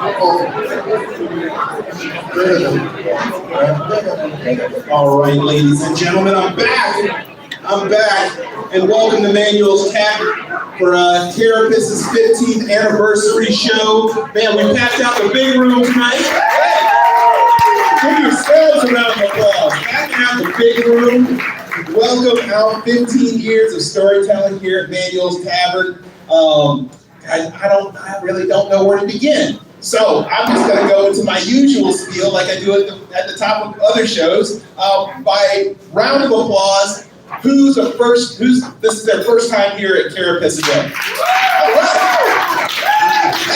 All right, ladies and gentlemen, I'm back. And welcome to Manuel's Tavern for Carapace's 15th anniversary show. Man, we packed out the big room tonight. Give yourselves a round of applause. Packing out the big room. Welcome out 15 years of storytelling here at Manuel's Tavern. I really don't know where to begin. So I'm just going to go into my usual spiel like I do at the top of other shows by round of applause. This is their first time here at Carapace again. All right.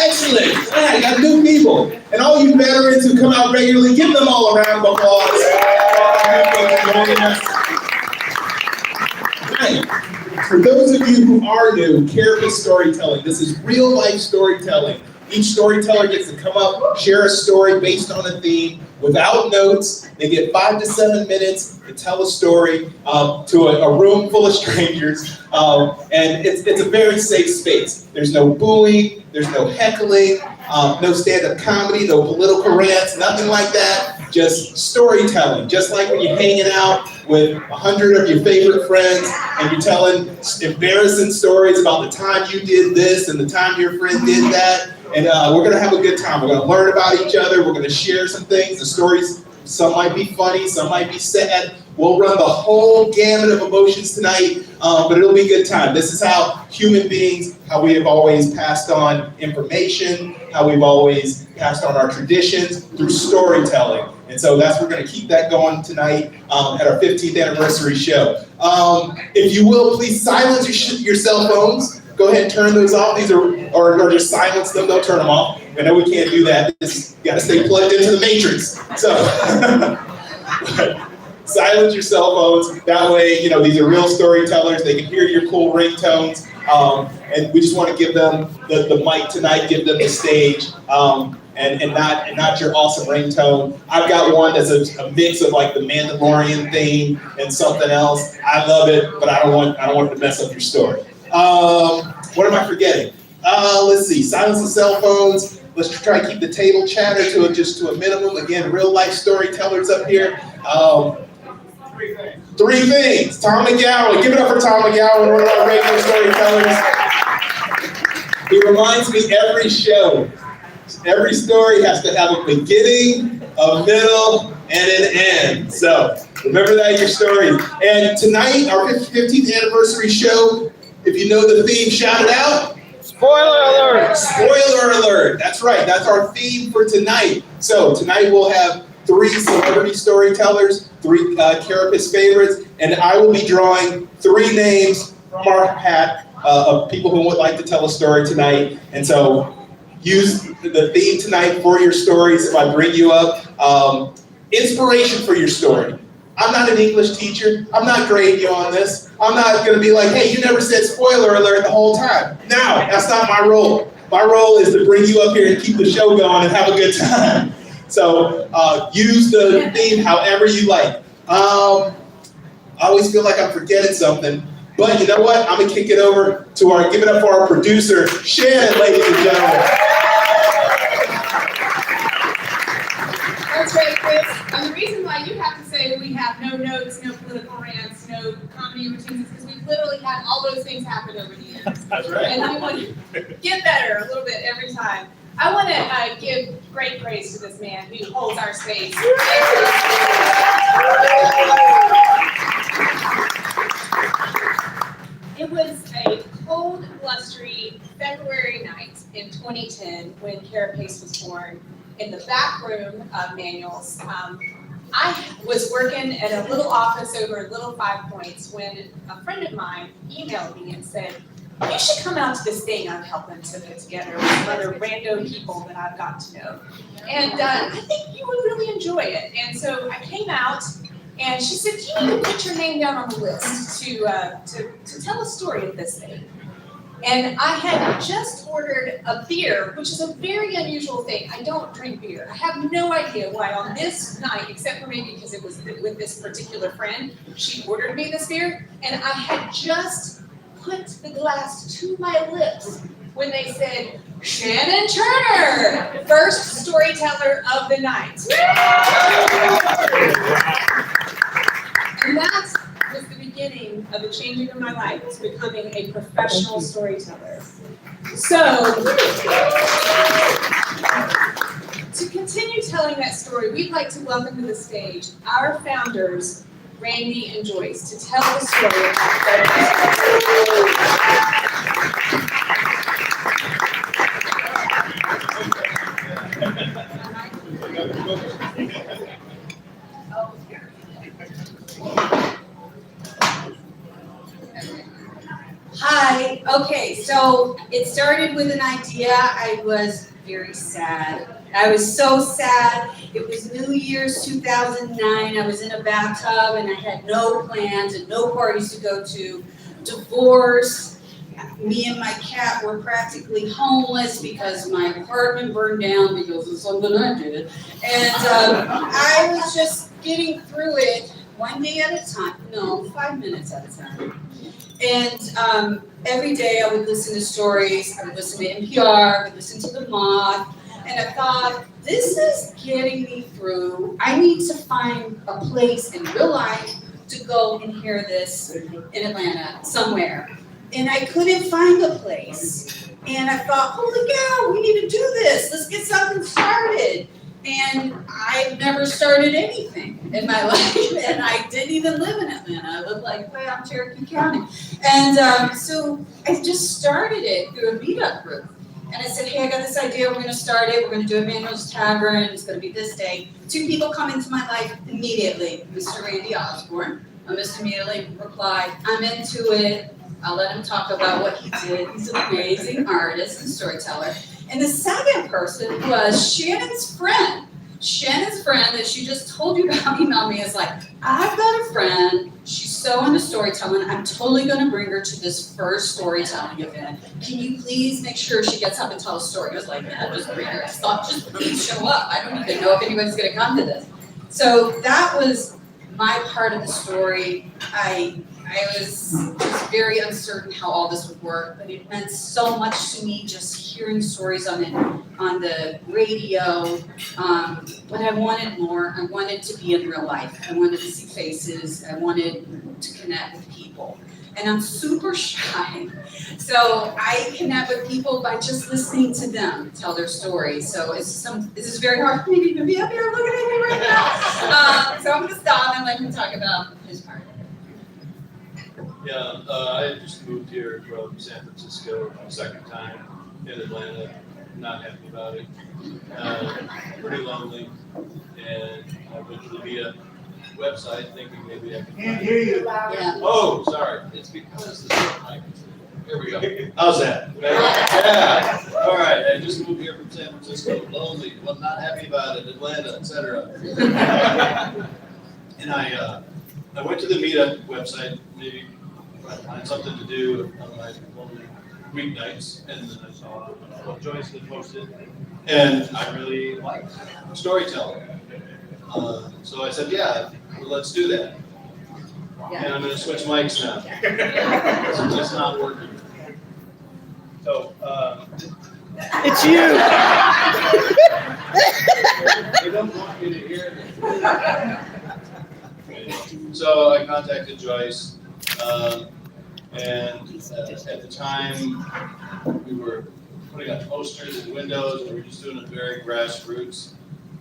Excellent. I got new people. And all you veterans who come out regularly, give them all a round of applause. Right. For those of you who are new, Carapace storytelling. This is real life storytelling. Each storyteller gets to come up, share a story based on a theme without notes. They get 5 to 7 minutes to tell a story to a room full of strangers. And it's a very safe space. There's no bullying, there's no heckling, no stand-up comedy, no political rants, nothing like that. Just storytelling, just like when you're hanging out with 100 of your favorite friends and you're telling embarrassing stories about the time you did this and the time your friend did that. And we're going to have a good time. We're going to learn about each other. We're going to share some things. The stories, some might be funny, some might be sad. We'll run the whole gamut of emotions tonight, but it'll be a good time. This is how human beings, how we have always passed on information, how we've always passed on our traditions through storytelling. And so we're going to keep that going tonight at our 15th anniversary show. If you will, please silence your cell phones. Go ahead and turn those off. These or just silence them. Don't turn them off. I know we can't do that. You got to stay plugged into the matrix. So silence your cell phones. That way, these are real storytellers. They can hear your cool ringtones. And we just want to give them the mic tonight. Give them the stage. And not your awesome ringtone. I've got one that's a mix of like the Mandalorian theme and something else. I love it, but I don't want it to mess up your story. What am I forgetting? Let's see. Silence the cell phones. Let's try to keep the table chatter to a minimum. Again, real life storytellers up here. Three things. Tom McGowan. Give it up for Tom McGowan, one of our regular storytellers. He reminds me every show. Every story has to have a beginning, a middle, and an end. So remember that in your stories. And tonight, our 15th anniversary show, if you know the theme, shout it out. Spoiler alert! Spoiler alert. That's right. That's our theme for tonight. So tonight we'll have 3 celebrity storytellers, 3 Carapace favorites, and I will be drawing 3 names from our hat of people who would like to tell a story tonight. And so use the theme tonight for your stories. If I bring you up, inspiration for your story. I'm not an English teacher. I'm not grading you on this. I'm not going to be like, hey, you never said spoiler alert the whole time. No, that's not my role. My role is to bring you up here and keep the show going and have a good time. So use the theme however you like. I always feel like I'm forgetting something. But you know what? I'm going to kick it over to give it up for our producer, Shannon, ladies and gentlemen. That's right, Chris. And the reason why you have to say we have no notes, no political rants, no comedy routines is because we've literally had all those things happen over the years. That's right. And we want to get better a little bit every time. I want to give great praise to this man who holds our space. It was a cold, blustery February night in 2010 when Carapace was born in the back room of Manuel's. I was working at a little office over at Little 5 Points when a friend of mine emailed me and said, you should come out to this thing I'm helping to put together with some other random people that I've got to know. And I think you would really enjoy it. And so I came out, and she said, you need to put your name down on the list to tell a story at this thing. And I had just ordered a beer, which is a very unusual thing. I don't drink beer. I have no idea why on this night, except for maybe because it was with this particular friend, she ordered me this beer, and I had just put the glass to my lips when they said, Shannon Turner, first storyteller of the night. And that was the beginning of the changing of my life, to becoming a professional storyteller. So, to continue telling that story, we'd like to welcome to the stage our founders, Randy and Joyce, to tell the story about Hi, okay, so it started with an idea. I was very sad. I was so sad. It was New Year's 2009. I was in a bathtub and I had no plans and no parties to go to. Divorce. Me and my cat were practically homeless because my apartment burned down because of something I did. And I was just getting through it one day at a time. No, 5 minutes at a time. And every day I would listen to stories, I would listen to NPR, I would listen to The Moth, and I thought, this is getting me through. I need to find a place in real life to go and hear this in Atlanta, somewhere. And I couldn't find a place. And I thought, holy cow, we need to do this. Let's get something started. And I've never started anything in my life, and I didn't even live in Atlanta. I lived like way out in Cherokee County. And so I just started it through a meetup group. And I said, hey, I got this idea, we're gonna start it, we're gonna do it Manuel's Tavern, it's gonna be this day. 2 people come into my life immediately, Mr. Randy Osborne. Mr. immediately replied, I'm into it, I'll let him talk about what he did. He's an amazing artist and storyteller. And the second person was Shannon's friend. Shannon's friend that she just told you about emailed me is like, I've got a friend, she's so into storytelling, I'm totally gonna bring her to this first storytelling event. Can you please make sure she gets up and tell a story? I was like, yeah, just bring her, stop, just please show up. I don't even know if anybody's gonna come to this. So that was my part of the story. I was just very uncertain how all this would work, but it meant so much to me just hearing stories on the radio. But I wanted more. I wanted to be in real life. I wanted to see faces. I wanted to connect with people. And I'm super shy. So I connect with people by just listening to them tell their stories. So this is very hard for me to even be up here looking at me right now. So I'm gonna stop and let him talk about his part. Yeah, I just moved here from San Francisco, second time in Atlanta, not happy about it. Pretty lonely, and I went to the meetup website thinking maybe I could. Can't hear you. Yeah. Oh, sorry, it's because the mic. Here we go. How's that? Yeah. All right, I just moved here from San Francisco, lonely, well, not happy about it, Atlanta, etc. And I went to the meetup website, maybe find something to do on my lonely weeknights, and then I saw what Joyce had posted, and I really liked storytelling. So I said, yeah, well, let's do that. And I'm going to switch mics now. It's just not working. So, It's you. they don't want me to hear it. So I contacted Joyce. And at the time, we were putting up posters and windows, and we were just doing it very grassroots.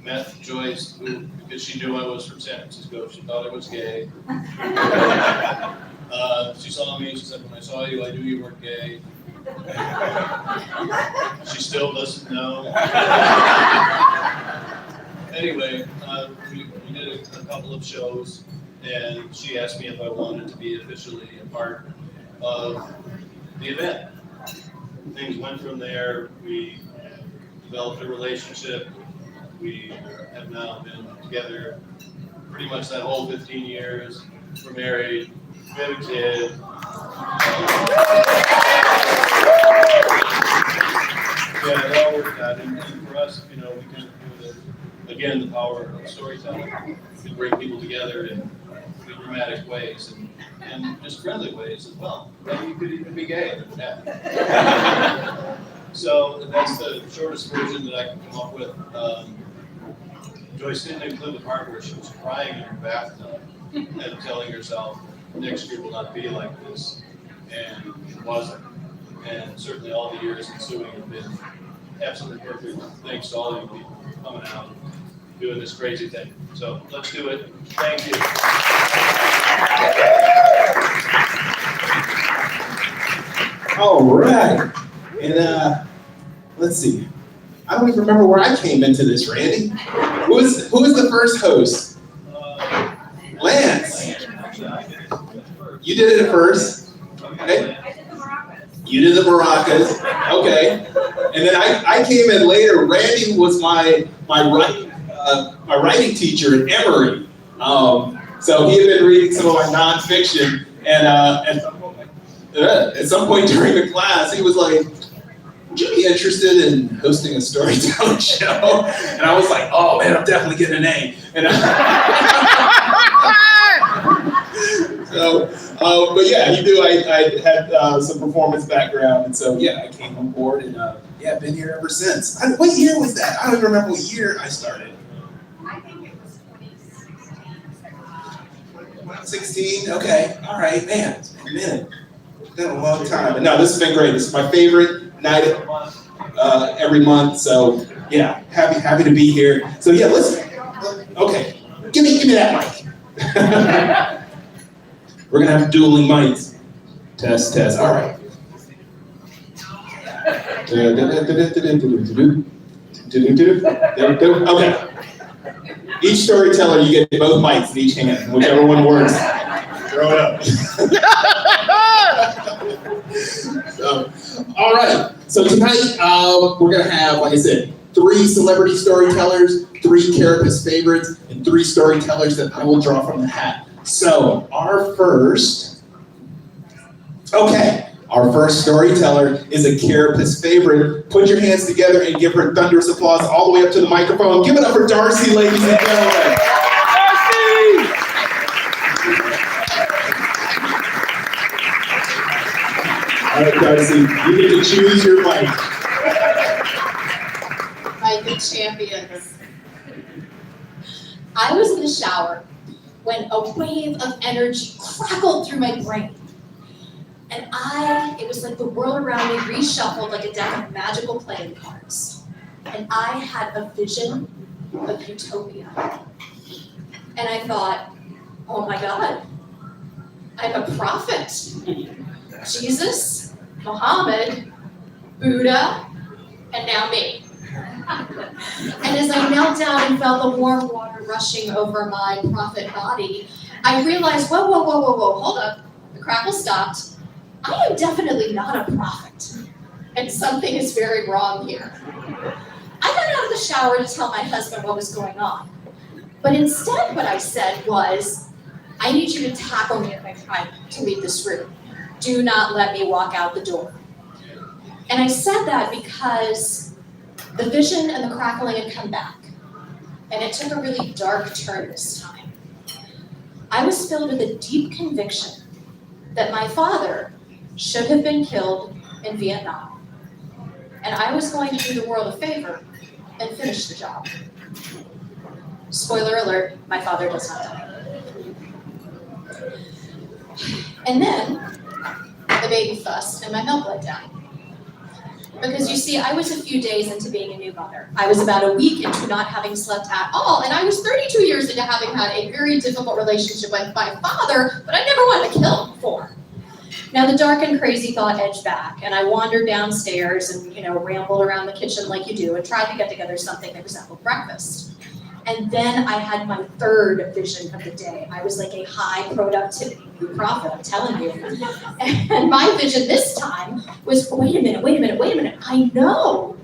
Met Joyce, who, because she knew I was from San Francisco, she thought I was gay. She saw me, she said, when I saw you, I knew you weren't gay. She still doesn't know. Anyway, we did a couple of shows, and she asked me if I wanted to be officially a part of the event. Things went from there. We developed a relationship. We have now been together pretty much that whole 15 years. We're married. We have a kid. Yeah, it all worked out. And for us, you know, we can do again, the power of storytelling to bring people together in dramatic ways and just friendly ways as well. Maybe you could even be gay. So that's the shortest version that I can come up with. Joyce didn't include the part where she was crying in her bathtub and telling herself, next year will not be like this. And it wasn't. And certainly all the years ensuing have been absolutely perfect. Thanks to all of you people coming out and doing this crazy thing. So let's do it. Thank you. All right. And let's see. I don't even remember where I came into this, Randy. Who was the first host? Lance. You did it first. Okay. You did the maracas. Okay. And then I came in later. Randy was my writing teacher at Emory. So he had been reading some of my nonfiction, and at some point during the class, he was like, "Would you be interested in hosting a storytelling show?" And I was like, "Oh man, I'm definitely getting an A." And but yeah, he knew I had some performance background, and so yeah, I came on board, and yeah, been here ever since. What year was that? I don't even remember what year I started. I think it was 2016. 16? Okay, all right, man, it's been a minute. It's been a long time. But no, this has been great. This is my favorite night every month. So yeah, happy to be here. So yeah, okay, give me that mic. We're gonna have dueling mics. Test. All right. Okay. Each storyteller, you get both mics in each hand, whichever one works. Throw it up. So, all right. So tonight, we're gonna have, like I said, 3 celebrity storytellers, 3 Carapace favorites, and 3 storytellers that I will draw from the hat. So our first storyteller is a Carapace favorite. Put your hands together and give her thunderous applause all the way up to the microphone. Give it up for Darcy, ladies and gentlemen. Darcy! All right, Darcy, you get to choose your mic. My good champions. I was in the shower when a wave of energy crackled through my brain. And it was like the world around me reshuffled like a deck of magical playing cards. And I had a vision of utopia. And I thought, oh my God, I'm a prophet. Jesus, Muhammad, Buddha, and now me. And as I knelt down and felt the warm water rushing over my prophet body, I realized, whoa, hold up. The crackle stopped. I am definitely not a prophet. And something is very wrong here. I got out of the shower to tell my husband what was going on. But instead what I said was, I need you to tackle me if I try to leave this room. Do not let me walk out the door. And I said that because the vision and the crackling had come back, and it took a really dark turn this time. I was filled with a deep conviction that my father should have been killed in Vietnam, and I was going to do the world a favor and finish the job. Spoiler alert, my father does not die. And then the baby fussed and my milk let down. Because you see, I was a few days into being a new mother. I was about a week into not having slept at all, and I was 32 years into having had a very difficult relationship with my father, but I never wanted to kill him before. Now the dark and crazy thought edged back, and I wandered downstairs and, rambled around the kitchen like you do and tried to get together something that resembled breakfast. And then I had my third vision of the day. I was like a high productivity new prophet, I'm telling you. And my vision this time was, wait a minute. I know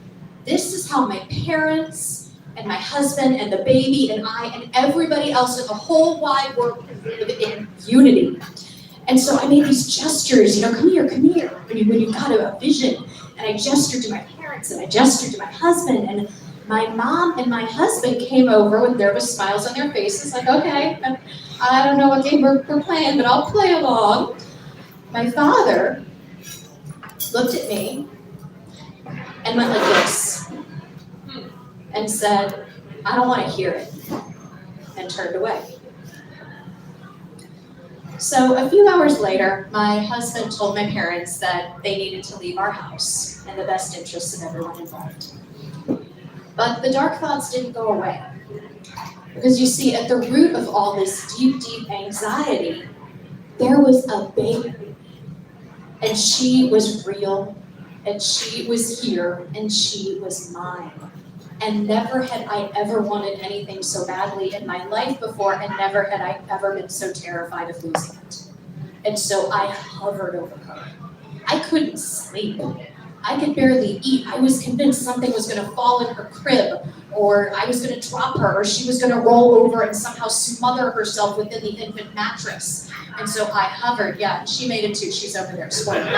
this is how my parents and my husband and the baby and I and everybody else in the whole wide world can live in unity. And so I made these gestures, come here, when you've got a vision. And I gestured to my parents and I gestured to my husband, and my mom and my husband came over with nervous smiles on their faces, like, okay, I don't know what game we're playing, but I'll play along. My father looked at me and went like this and said, "I don't want to hear it," and turned away. So a few hours later, my husband told my parents that they needed to leave our house in the best interests of everyone involved. But the dark thoughts didn't go away. Because you see, at the root of all this deep, deep anxiety, there was a baby. And she was real, and she was here, and she was mine. And never had I ever wanted anything so badly in my life before, and never had I ever been so terrified of losing it. And so I hovered over her. I couldn't sleep. I could barely eat. I was convinced something was gonna fall in her crib, or I was gonna drop her, or she was gonna roll over and somehow smother herself within the infant mattress. And so I hovered, yeah, and she made it too. She's over there, spoiled.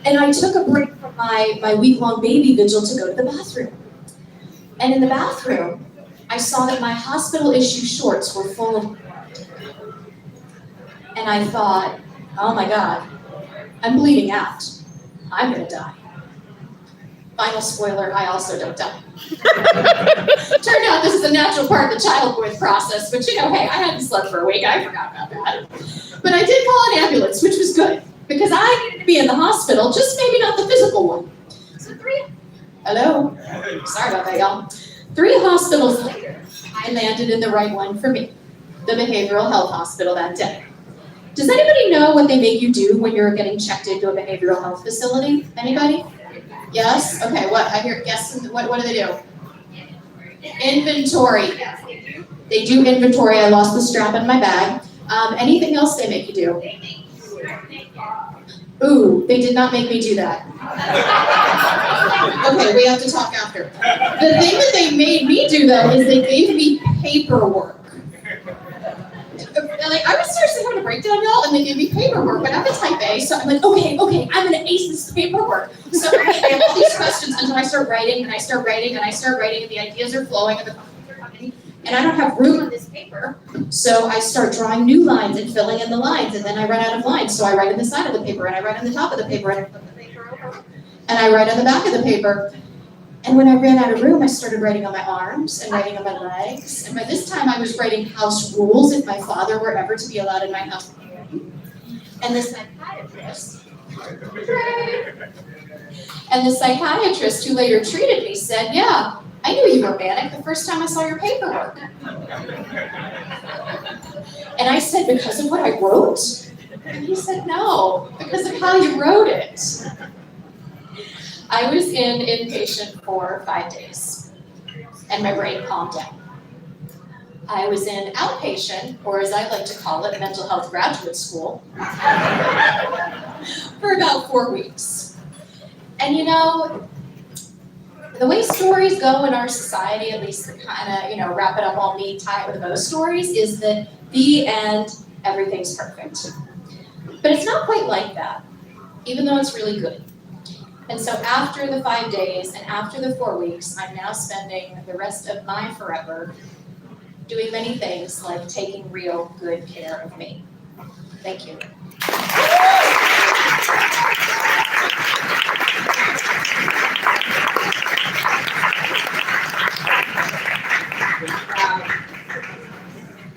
And I took a break from my week-long baby vigil to go to the bathroom. And in the bathroom, I saw that my hospital-issue shorts were full of blood. And I thought, oh my God, I'm bleeding out. I'm gonna die. Final spoiler, I also don't die. Turned out this is a natural part of the childbirth process, but hey, I hadn't slept for a week, I forgot about that. But I did call an ambulance, which was good, because I needed to be in the hospital, just maybe not the physical one. So hello? Sorry about that, y'all. 3 hospitals later, I landed in the right one for me, the behavioral health hospital that day. Does anybody know what they make you do when you're getting checked into a behavioral health facility? Anybody? Yes? Okay, what? I hear yes. What do they do? Inventory. They do inventory. I lost the strap in my bag. Anything else they make you do? Ooh, they did not make me do that. Okay, we have to talk after. The thing that they made me do though is they gave me paperwork. Like, I was seriously having a breakdown, y'all, and they gave me paperwork, but I'm a type A, so I'm like, okay, I'm gonna ace this paperwork. So I have all these questions until I start writing, and I start writing, and I start writing, and the ideas are flowing, and the questions are coming, and I don't have room on this paper, so I start drawing new lines and filling in the lines, and then I run out of lines, so I write on the side of the paper, and I write on the top of the paper, and I flip the paper over, and I write on the back of the paper. And when I ran out of room, I started writing on my arms and writing on my legs. And by this time, I was writing house rules if my father were ever to be allowed in my house. And the psychiatrist who later treated me said, "Yeah, I knew you were manic the first time I saw your paperwork." And I said, "Because of what I wrote?" And he said, "No, because of how you wrote it." I was in inpatient for 5 days, and my brain calmed down. I was in outpatient, or as I like to call it, mental health graduate school, for about 4 weeks. And you know, the way stories go in our society, at least the kind of, wrap it up all neat, tie it with a bow stories, is that the end, everything's perfect. But it's not quite like that, even though it's really good. And so after the 5 days and after the 4 weeks, I'm now spending the rest of my forever doing many things like taking real good care of me. Thank you.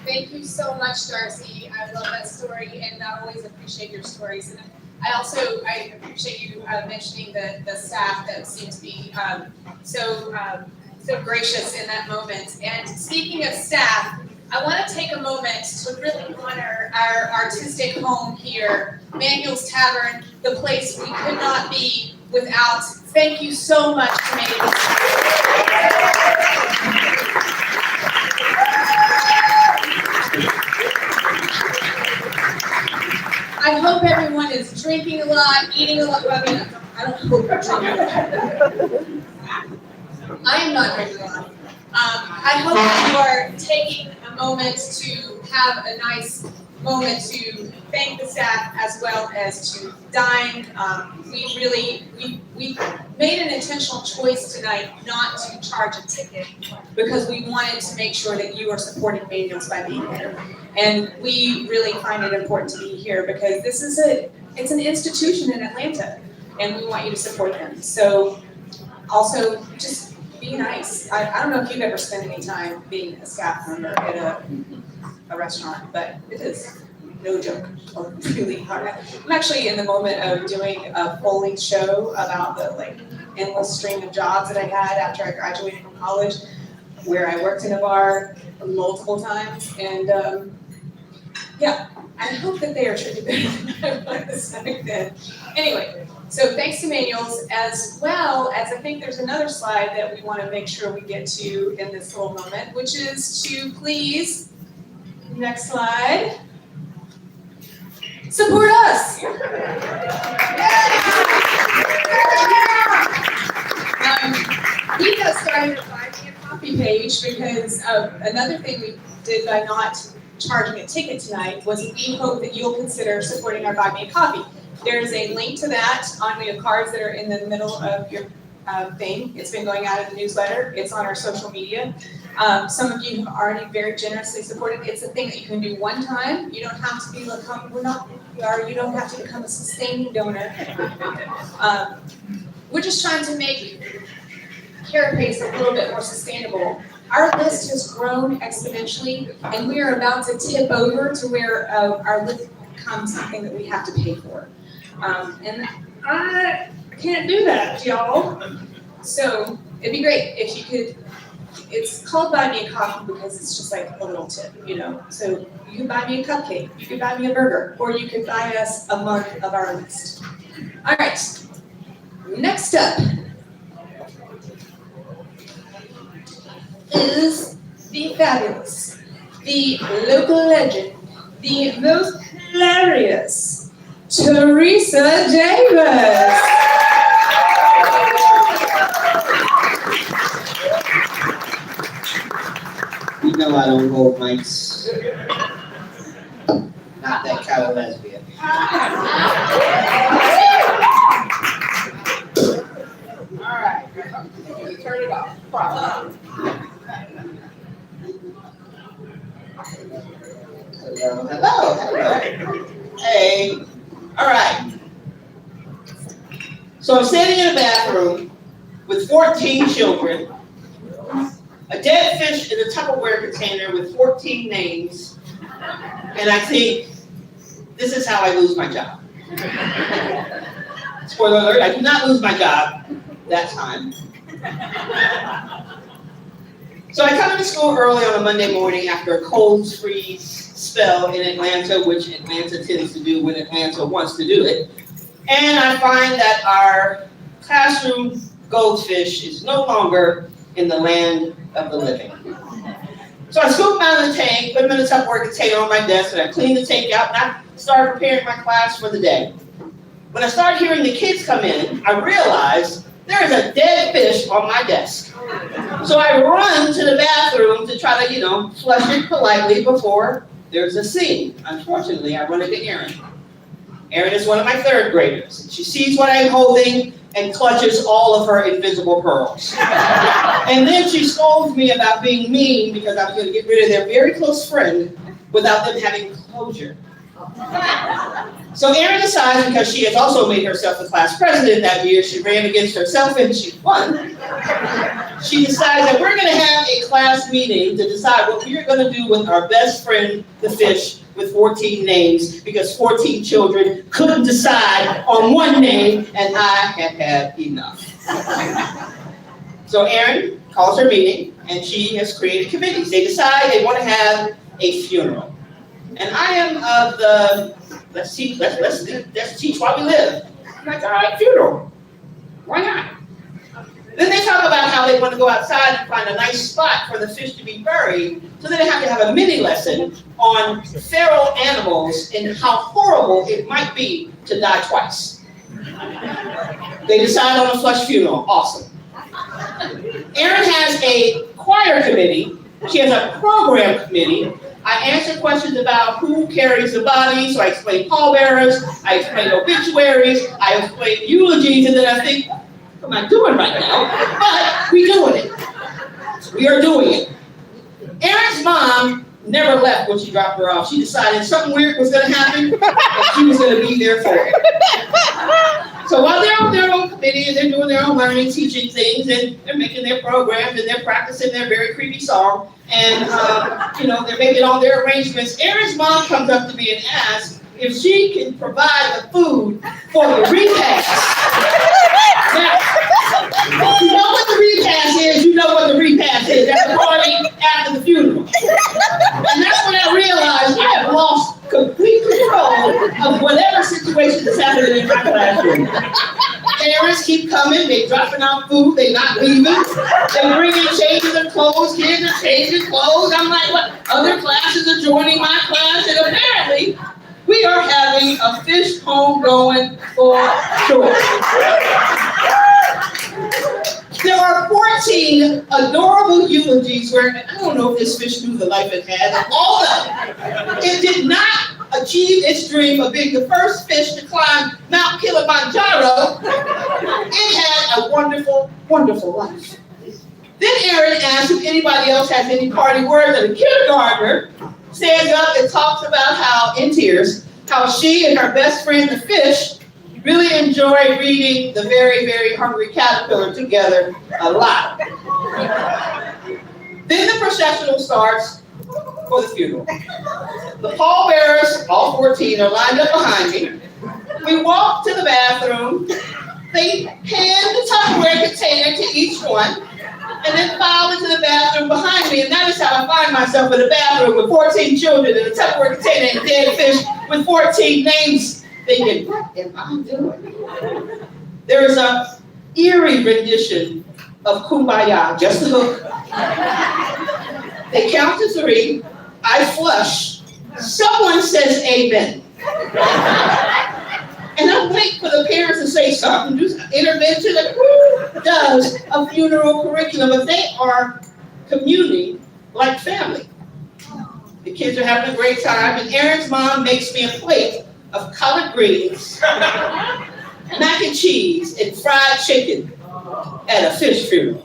Thank you so much, Darcy. I love that story, and I always appreciate your stories. And I appreciate you mentioning the staff that seemed to be so gracious in that moment. And speaking of staff, I want to take a moment to really honor our artistic home here, Manuel's Tavern, the place we could not be without. Thank you so much for making this. I hope everyone is drinking a lot, eating a lot. Well, I mean, I don't hope you're drinking a lot. I am not drinking a lot. I hope that you are taking a moment to have a nice moment to thank the staff as well as to dine. We made an intentional choice tonight not to charge a ticket because we wanted to make sure that you are supporting Manuel's by being here. And we really find it important to be here because it's an institution in Atlanta. and we want you to support them. So also just be nice. I don't know if you've ever spent any time being a staff member at a restaurant, but it is no joke, really hard. I'm actually in the moment of doing a Foley show about the endless stream of jobs that I had after I graduated from college, where I worked in a bar multiple times, and yeah, I hope that they are treated better than I was back then. Anyway, so thanks to Manuel's, as well as I think there's another slide that we want to make sure we get to in this little moment, which is to please, next slide, support us. We just started a Buy Me a Coffee page because another thing we did by not charging a ticket tonight was we hope that you'll consider supporting our Buy Me a Coffee. There's a link to that on the cards that are in the middle of your thing. It's been going out in the newsletter. It's on our social media. Some of you have already very generously supported. It's a thing that you can do one time. You don't have to be you don't have to become a sustaining donor. We're just trying to make Carapace a little bit more sustainable. Our list has grown exponentially, and we are about to tip over to where our list becomes something that we have to pay for. And I can't do that, y'all. So it'd be great if you could. It's called Buy Me a Coffee because it's just like a little tip, So you can buy me a cupcake, you can buy me a burger, or you could buy us a month of our list. All right, next up is the fabulous, the local legend, the most hilarious Theresa Davis. You know I don't hold mics. Not that kind of lesbian. All right, turn it off. Hello. Hey. All right. So I'm standing in a bathroom with 14 children, a dead fish in a Tupperware container with 14 names, and I think, this is how I lose my job. Spoiler alert, I do not lose my job that time. So I come into school early on a Monday morning after a cold freeze spell in Atlanta, which Atlanta tends to do when Atlanta wants to do it. And I find that our classroom goldfish is no longer in the land of the living. So I scoop them out of the tank, put them in a Tupperware container on my desk, and I clean the tank out, and I start preparing my class for the day. When I start hearing the kids come in, I realize there is a dead fish on my desk. So I run to the bathroom to try to, flush it politely before there's a scene. Unfortunately, I run into Erin. Erin is one of my third graders. She sees what I'm holding and clutches all of her invisible pearls. And then she scolds me about being mean because I was going to get rid of their very close friend without them having closure. So Erin decides, because she has also made herself the class president that year, she ran against herself and she won. She decides that we're going to have a class meeting to decide what we are going to do with our best friend, the fish, with 14 names, because 14 children couldn't decide on one name, and I had had enough. So Erin calls her meeting, and she has created committees. They decide they want to have a funeral. And I am of the, let's teach while we live. I'm like, all right, funeral. Why not? Then they talk about how they want to go outside and find a nice spot for the fish to be buried, so they have to have a mini lesson on feral animals and how horrible it might be to die twice. They decide on a flush funeral. Awesome. Erin has a choir committee. She has a program committee. I answer questions about who carries the body, so I explain pallbearers, I explain obituaries, I explain eulogies, and then I think, what am I doing right now? But we're doing it. We are doing it. Erin's mom never left when she dropped her off. She decided something weird was going to happen, and she was going to be there for it. So while they're on their own committee and they're doing their own learning, teaching things, and they're making their programs and they're practicing their very creepy song, and they're making all their arrangements, Aaron's mom comes up to me and asks if she can provide the food for the repast. Now, if you know what the repast is, you know what the repast is. That's the party after the funeral. And that's when I realized I have lost complete control of whatever situation is happening in my classroom. Parents keep coming, they dropping out food, they not leaving. They bringing changes of clothes, kids are changing clothes. I'm like, what? Other classes are joining my class, and apparently we are having a fish homegoing for sure. There are 14 adorable eulogies where, I don't know if this fish knew the life it had, and all of it did not achieve its dream of being the first fish to climb Mount Kilimanjaro. It had a wonderful, wonderful life. Then Aaron asked if anybody else has any party words, and a kindergartner stands up and talks about how, in tears, how she and her best friend, the fish, really enjoy reading The Very, Very Hungry Caterpillar together a lot. Then the processional starts for the funeral. The pallbearers, all 14, are lined up behind me. We walk to the bathroom. They hand the Tupperware container to each one, and then file into the bathroom behind me. And that is how I find myself in the bathroom with 14 children in a Tupperware container and a dead fish with 14 names, thinking, what am I doing? There is an eerie rendition of Kumbaya, just a hook. They count to 3. I flush. Someone says amen. And I wait for the parents to say something, do some intervention, like who does a funeral curriculum if they are communing like family? The kids are having a great time, and Aaron's mom makes me a plate of collard greens, mac and cheese, and fried chicken at a fish funeral.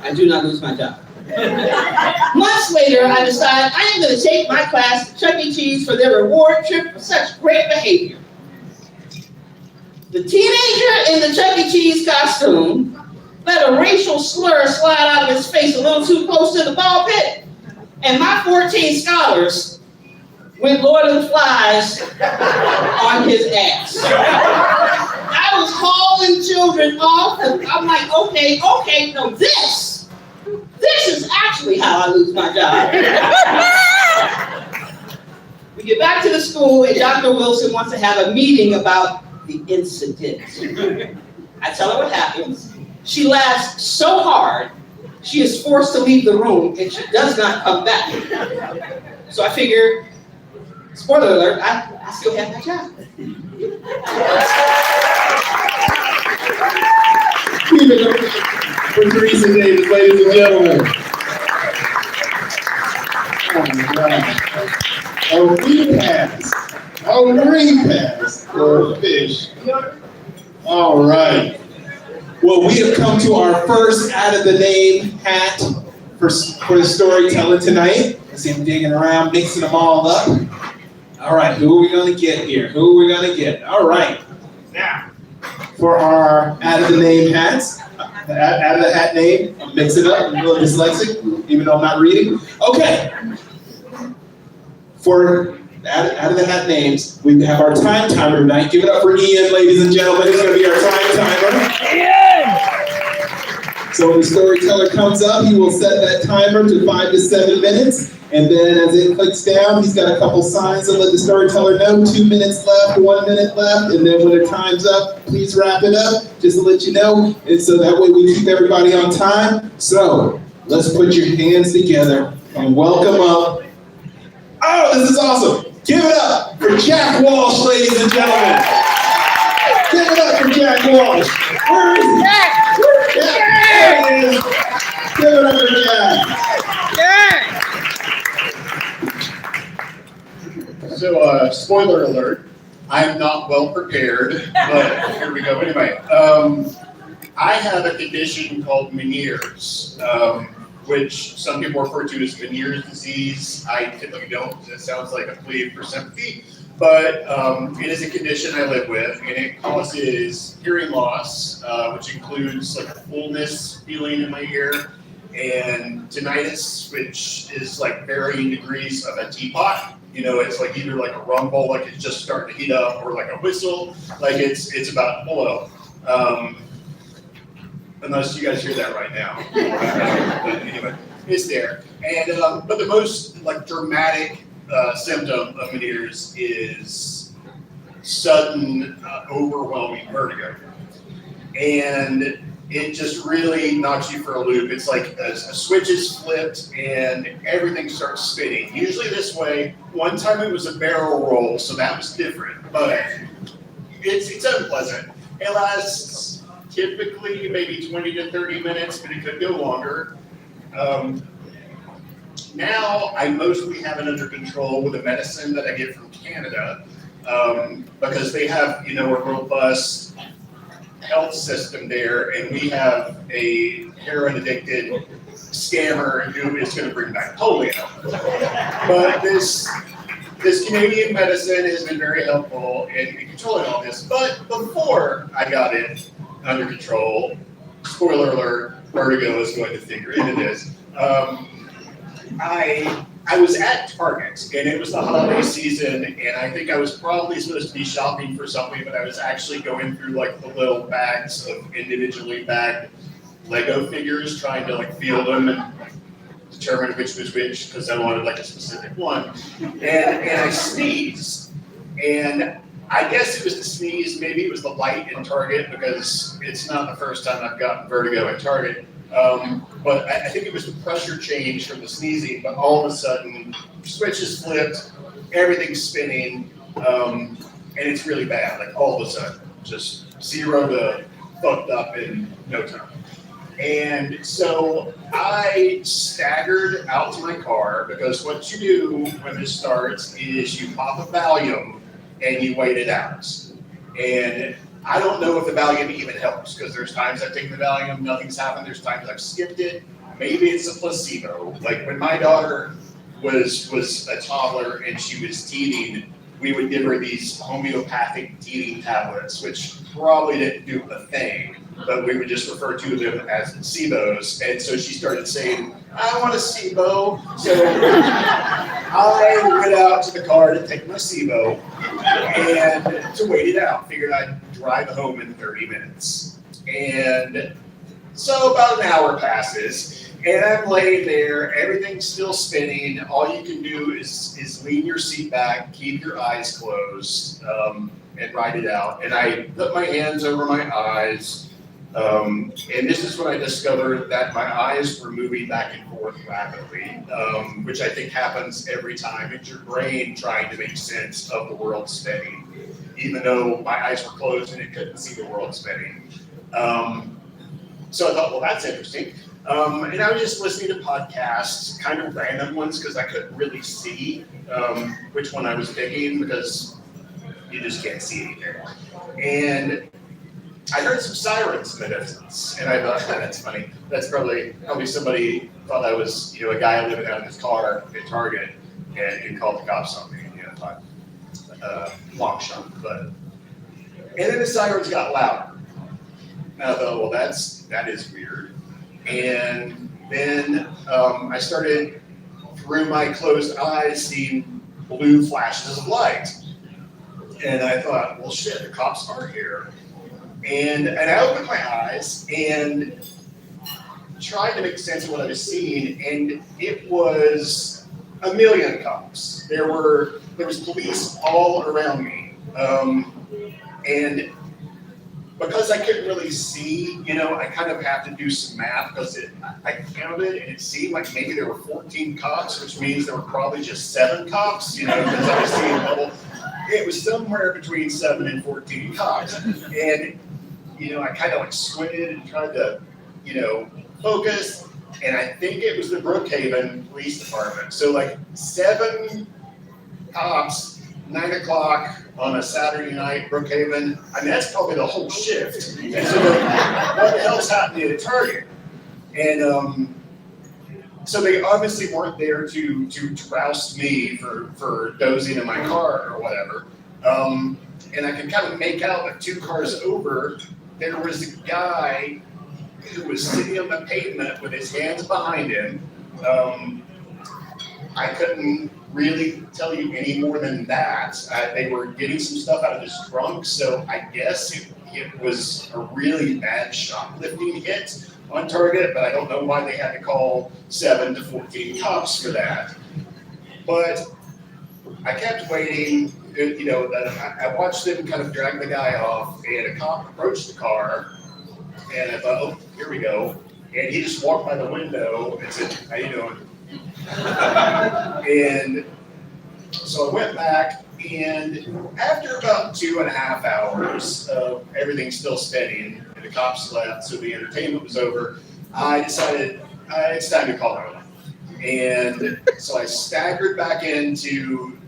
I do not lose my job. Months later, I decide I am going to take my class to Chuck E. Cheese for their reward trip for such great behavior. The teenager in the Chuck E. Cheese costume let a racial slur slide out of his face a little too close to the ball pit, and my 14 scholars went Lord of the Flies on his ass. I was hauling children off, and I'm like, okay, no, this is actually how I lose my job. We get back to the school, and Dr. Wilson wants to have a meeting about the incident. I tell her what happens. She laughs so hard, she is forced to leave the room, and she does not come back. So I figure, spoiler alert, I still have my job. Keep it up for Theresa Davis, ladies and gentlemen. Oh, a repass for a fish. All right. Well, we have come to our first out of the name hat for the storytelling tonight. I see him digging around, mixing them all up. All right, who are we going to get here? All right. Now, for our out of the name hats, out of the hat name, I'll mix it up. I'm a little dyslexic, even though I'm not reading. Okay. For out of the hat names, we have our time timer tonight. Give it up for Ian, ladies and gentlemen. He's going to be our time timer. Ian! So when the storyteller comes up, he will set that timer to 5 to 7 minutes. And then as it clicks down, he's got a couple signs to let the storyteller know 2 minutes left, 1 minute left. And then when the time's up, please wrap it up, just to let you know. And so that way we keep everybody on time. So let's put your hands together and welcome up. Oh, this is awesome. Give it up for Jack Walsh, ladies and gentlemen. Give it up for Jack Walsh. Where is he? Jack! There he is. Give it up for Jack. So, spoiler alert, I'm not well prepared, but here we go. Anyway, I have a condition called Meniere's, which some people refer to as Meniere's disease. I typically don't, because it sounds like a plea for sympathy. But it is a condition I live with, and it causes hearing loss, which includes like a fullness feeling in my ear, and tinnitus, which is like varying degrees of a teapot. You know, it's like either like a rumble, like it's just starting to heat up, or like a whistle, like it's about hello. Unless you guys hear that right now. But anyway, it's there. And but the most like dramatic symptom of Meniere's is sudden, overwhelming vertigo, and it just really knocks you for a loop. It's like a switch is flipped and everything starts spinning. Usually this way. One time it was a barrel roll, so that was different, but it's unpleasant. It lasts typically maybe 20 to 30 minutes, but it could go longer. Now I mostly have it under control with a medicine that I get from Canada, because they have, you know, a robust health system there, and we have a heroin addicted scammer who is going to bring back polio. But this Canadian medicine has been very helpful in controlling all this. But before I got it under control, spoiler alert, vertigo is going to figure into this. I was at Target, and it was the holiday season, and I think I was probably supposed to be shopping for something, but I was actually going through like the little bags of individually bagged Lego figures, trying to like feel them and determine which was which, because I wanted like a specific one. And I sneezed, and I guess it was the sneeze, maybe it was the light in Target, because it's not the first time I've gotten vertigo at Target. But I think it was the pressure change from the sneezing, but all of a sudden, switch is flipped, everything's spinning, and it's really bad, like all of a sudden, just 0 to fucked up in no time. And so I staggered out to my car, because what you do when this starts is you pop a Valium and you wait it out. And I don't know if the Valium even helps, because there's times I've taken the Valium, nothing's happened. There's times I've skipped it. Maybe it's a placebo. Like when my daughter was a toddler and she was teething, we would give her these homeopathic teething tablets, which probably didn't do a thing, but we would just refer to them as SIBOs. And so she started saying, I want a SIBO. So I went out to the car to take my SIBO and to wait it out. Figured I'd drive home in 30 minutes. And so about an hour passes, and I'm laying there, everything's still spinning. All you can do is lean your seat back, keep your eyes closed, and ride it out. And I put my hands over my eyes, and this is when I discovered that my eyes were moving back and forth rapidly, which I think happens every time. It's your brain trying to make sense of the world spinning, even though my eyes were closed and it couldn't see the world spinning. So I thought, well, that's interesting. And I was just listening to podcasts, kind of random ones, because I couldn't really see which one I was picking, because you just can't see anything. And I heard some sirens in the distance, and I thought, that's funny. That's probably somebody thought I was, a guy living out in his car at Target and called the cops on me. I thought, long shot, but. And then the sirens got louder. And I thought, well, that is weird. And then I started, through my closed eyes, seeing blue flashes of light. And I thought, well, shit, the cops are here. And I opened my eyes and tried to make sense of what I was seeing, and it was a million cops. There was police all around me. And because I couldn't really see, I kind of have to do some math, because I counted and it seemed like maybe there were 14 cops, which means there were probably just 7 cops, because I was seeing double. It was somewhere between 7 and 14 cops. And, I kind of squinted and tried to, focus. And I think it was the Brookhaven Police Department. So 7 cops, 9 o'clock on a Saturday night, Brookhaven. I mean, that's probably the whole shift. And so what the hell's happening at Target? And So they obviously weren't there to roust me for dozing in my car or whatever. And I could kind of make out that 2 cars over, there was a guy who was sitting on the pavement with his hands behind him. I couldn't really tell you any more than that. They were getting some stuff out of his trunk, so I guess it was a really bad shoplifting hit on target, but I don't know why they had to call 7 to 14 cops for that. But I kept waiting, I watched them kind of drag the guy off, and a cop approached the car, and I thought, oh, here we go. And he just walked by the window and said, how you doing? And so I went back, and after about 2.5 hours of everything still steady, and the cops left, so the entertainment was over, I decided it's time to call home. And so I staggered back into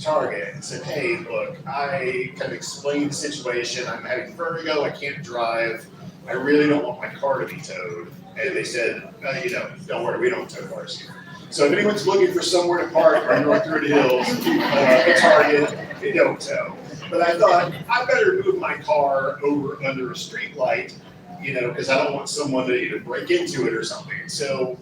Target and said, hey, look, I kind of explained the situation. I'm having vertigo, I can't drive. I really don't want my car to be towed. And they said, don't worry, we don't tow cars here. So if anyone's looking for somewhere to park on North Druid Hills, a Target, they don't tow. But I thought, I better move my car over under a street light, because I don't want someone to break into it or something. So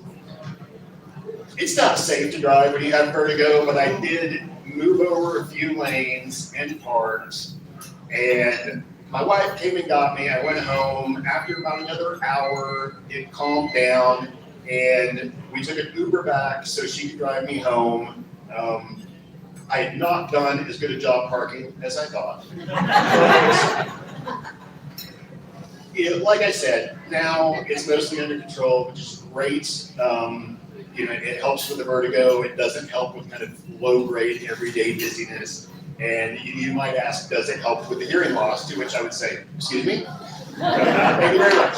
it's not safe to drive when you have vertigo, but I did move over a few lanes and parked, and my wife came and got me. I went home. After about another hour, it calmed down, and we took an Uber back so she could drive me home. I had not done as good a job parking as I thought. Like I said, now it's mostly under control, which is great. It helps with the vertigo. It doesn't help with kind of low-grade everyday dizziness. And you might ask, does it help with the hearing loss? To which I would say, excuse me? Thank you very much.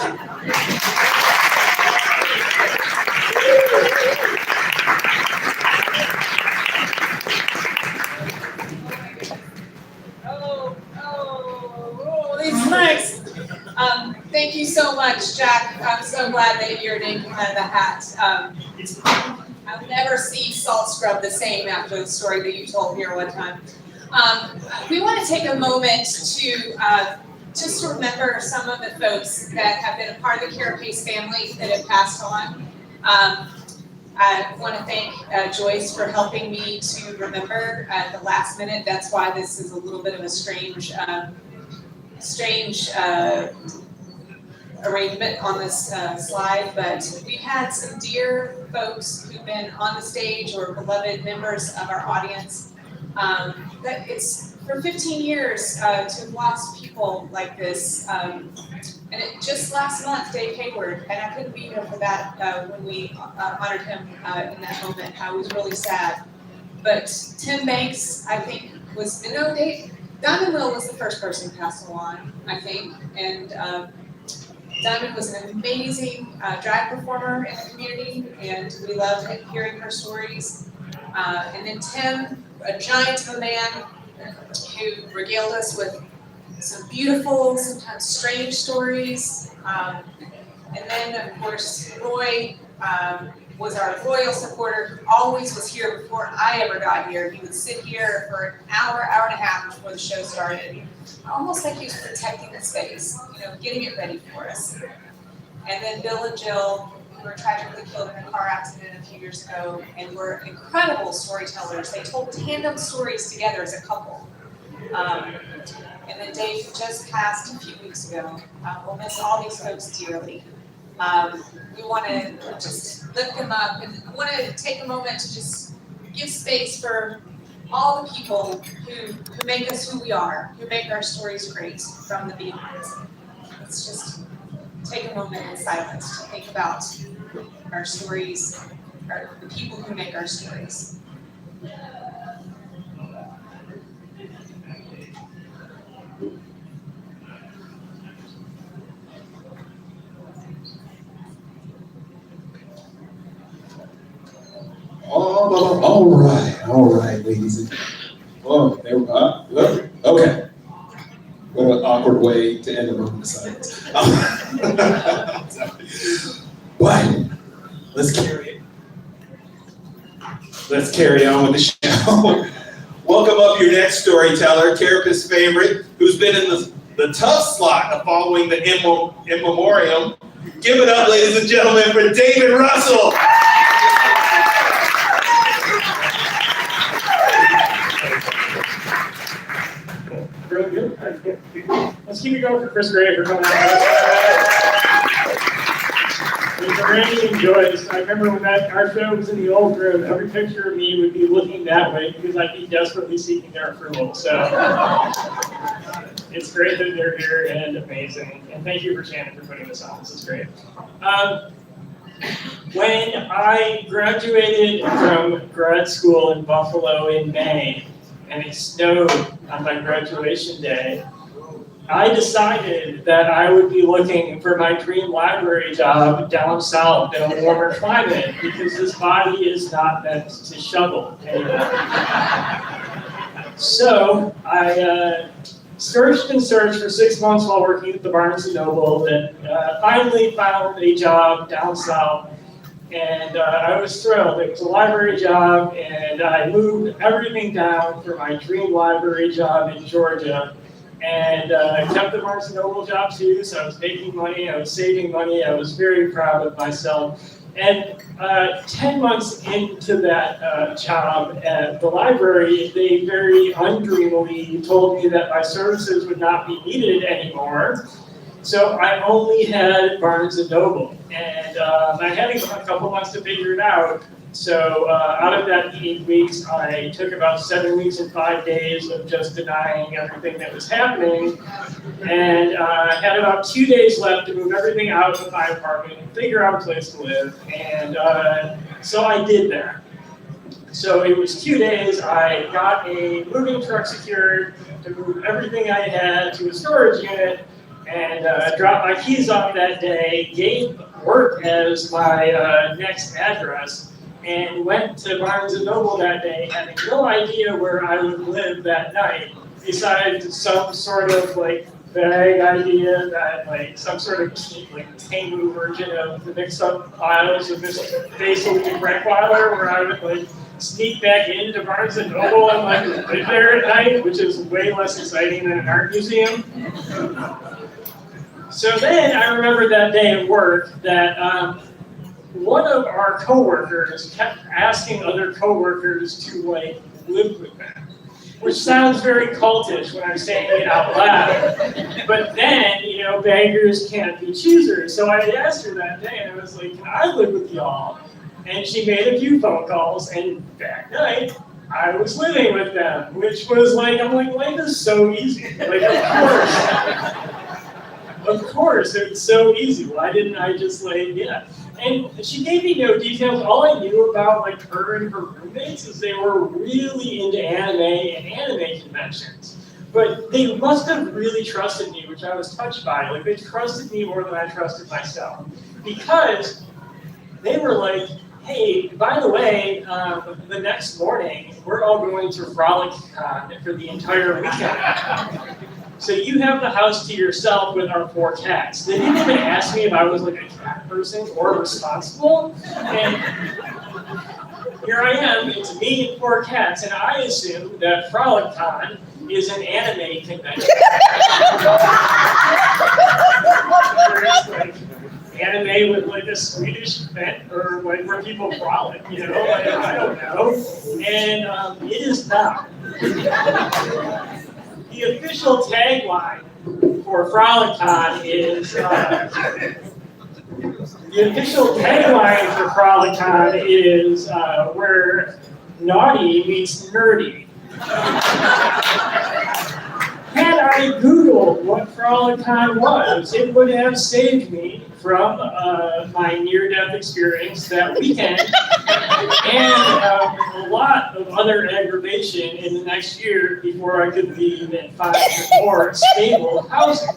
These legs. Thank you so much, Jack. I'm so glad that your name came out of the hat. I'll never see Salt Scrub the same after the story that you told here one time. We want to take a moment to just remember some of the folks that have been a part of the Carapace family that have passed on. I want to thank Joyce for helping me to remember at the last minute. That's why this is a little bit of a strange arrangement on this slide, but we've had some dear folks who've been on the stage or beloved members of our audience. That it's for 15 years to have lost people like this. And it just last month, Dave Hayward, and I couldn't be here for that when we honored him in that moment. I was really sad. But Tim Banks, I think, was, Diamond Will was the first person to pass on, I think. And Diamond was an amazing drag performer in the community, and we loved hearing her stories. And then Tim, a giant of a man who regaled us with some beautiful, sometimes strange stories. And then, of course, Roy was our loyal supporter, always was here before I ever got here. He would sit here for an hour, hour and a half before the show started, almost like he was protecting the space, getting it ready for us. And then Bill and Jill, who were tragically killed in a car accident a few years ago, and were incredible storytellers. They told tandem stories together as a couple. And then Dave, who just passed a few weeks ago. We'll miss all these folks dearly. We want to just lift them up, and I want to take a moment to just give space for all the people who make us who we are, who make our stories great from the behind. Let's just take a moment in silence to think about our stories, the people who make our stories. All right, ladies and gentlemen. Okay. What an awkward way to end a moment of silence. But let's carry it. Let's carry on with the show. Welcome up your next storyteller, Carapace's favorite, who's been in the tough slot of following the in memoriam. Give it up, ladies and gentlemen, for David Russell. Really good. Let's keep it going for Chris Gray for coming out. It's a rainy and joyous. I remember when our show was in the old room, every picture of me would be looking that way because I'd be desperately seeking their approval. So it's great that they're here and amazing. And thank you for Shannon for putting this on. This is great. When I graduated from grad school in Buffalo in May, and it snowed on my graduation day, I decided that I would be looking for my dream library job down south in a warmer climate because this body is not meant to shovel anymore. So I searched and searched for 6 months while working at the Barnes & Noble and finally found a job down south. And I was thrilled. It was a library job, and I moved everything down for my dream library job in Georgia. And I kept the Barnes & Noble job too, so I was making money, I was saving money, I was very proud of myself. And 10 months into that job at the library, they very undreamily told me that my services would not be needed anymore. So I only had Barnes & Noble, and I had a couple months to figure it out. So out of that 8 weeks, I took about 7 weeks and 5 days of just denying everything that was happening, and I had about 2 days left to move everything out of my apartment and figure out a place to live, and so I did that. So it was 2 days. I got a moving truck secured to move everything I had to a storage unit, and dropped my keys off that day, gave work as my next address, and went to Barnes & Noble that day, having no idea where I would live that night, besides some sort of like vague idea that like some sort of Tengu version of the mix-up files of this basically Breckwiler, where I would like sneak back into Barnes & Noble and like live there at night, which is way less exciting than an art museum. So then I remember that day at work that one of our coworkers kept asking other coworkers to like live with them, which sounds very cultish when I'm saying it out loud. But then, you know, beggars can't be choosers. So I asked her that day, and I was like, "Can I live with y'all?" And she made a few phone calls, and that night I was living with them, which was like, I'm like, life is so easy. Like, of course, it's so easy. Why didn't I just like, yeah. And she gave me no details. All I knew about like her and her roommates is they were really into anime and anime conventions. But they must have really trusted me, which I was touched by. Like they trusted me more than I trusted myself. Because they were like, hey, by the way, the next morning, we're all going to FrolicCon for the entire weekend. So you have the house to yourself with our 4 cats. They didn't even ask me if I was like a cat person or responsible. And here I am, it's me and 4 cats, and I assume that FrolicCon is an anime convention. Where it's like anime with like a Swedish event or like where people frolic, you know, like, I don't know. And it is not. The official tagline for FrolicCon is where naughty meets nerdy. Had I Googled what FrolicCon was, it would have saved me from my near-death experience that weekend and a lot of other aggravation in the next year before I could leave and find more stable housing.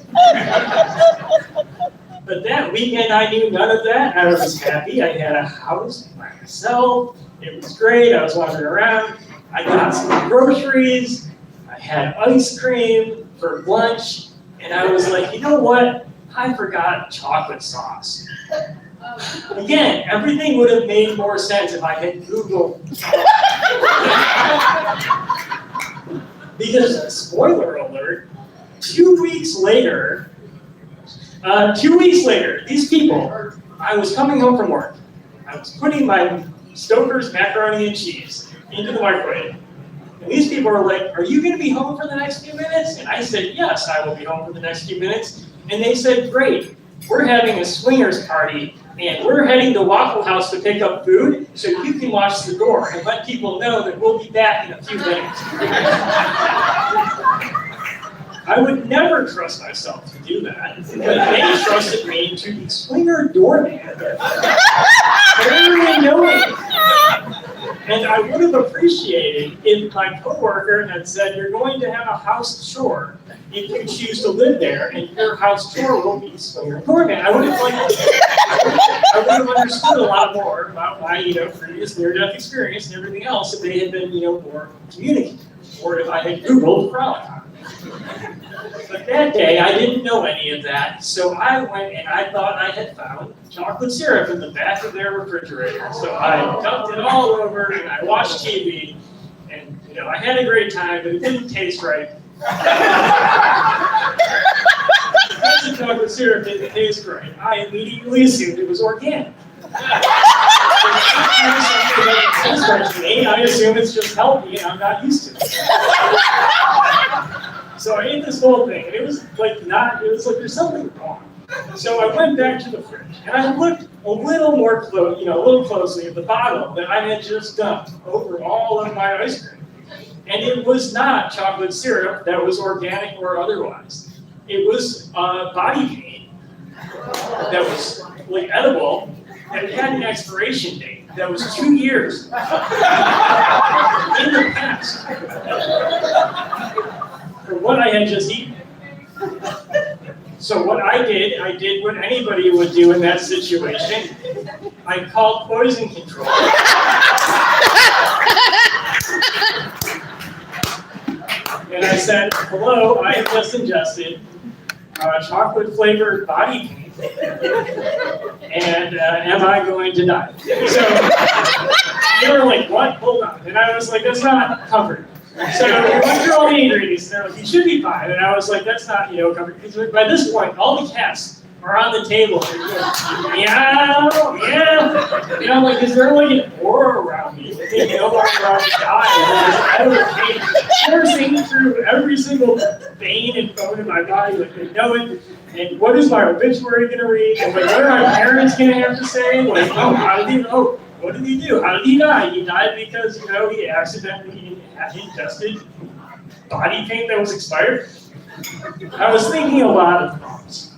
But that weekend I knew none of that. I was happy. I had a house by myself. It was great. I was wandering around. I got some groceries. I had ice cream for lunch. And I was like, you know what? I forgot chocolate sauce. Again, everything would have made more sense if I had Googled. Because, spoiler alert, 2 weeks later, these people, I was coming home from work. I was putting my Stouffer's macaroni and cheese into the microwave. And these people were like, "Are you gonna be home for the next few minutes?" And I said, "Yes, I will be home for the next few minutes." And they said, "Great, we're having a swingers party and we're heading to Waffle House to pick up food, so you can watch the door and let people know that we'll be back in a few minutes." I would never trust myself to do that, but they trusted me to be swinger doorman. Very annoying. And I would have appreciated if my coworker had said, "You're going to have a house chore if you choose to live there, and your house chore will be swinger doorman." I would have understood a lot more about my previous near-death experience and everything else if they had been more communicative, or if I had Googled frolic. But that day, I didn't know any of that, so I went and I thought I had found chocolate syrup in the back of their refrigerator. So I dumped it all over and I watched TV, and I had a great time, but it didn't taste right. Because the chocolate syrup didn't taste right, I immediately assumed it was organic. I assume it's just healthy and I'm not used to it. So I ate this whole thing, and it was like there's something wrong. So I went back to the fridge, and I looked a little more closely at the bottle that I had just dumped over all of my ice cream. And it was not chocolate syrup that was organic or otherwise. It was body paint that was edible, that had an expiration date that was 2 years in the past. For what I had just eaten. So what I did what anybody would do in that situation. I called poison control. And I said, "Hello, I have just ingested chocolate flavored body paint. And am I going to die?" So they were like, "What? Hold on." And I was like, "That's not comforting." So we went through all the ingredients, and they're like, "You should be fine." And I was like, "That's not, comforting." Because by this point, all the cats are on the table. Yeah. Like, is there like an aura around me? Like, I'm about to die. And coursing through every single vein and bone in my body, like they know it. And what is my obituary going to read? And like, what are my parents going to have to say? Like, what did he do? How did he die? He died because, he accidentally ingested body paint that was expired. I was thinking a lot of things.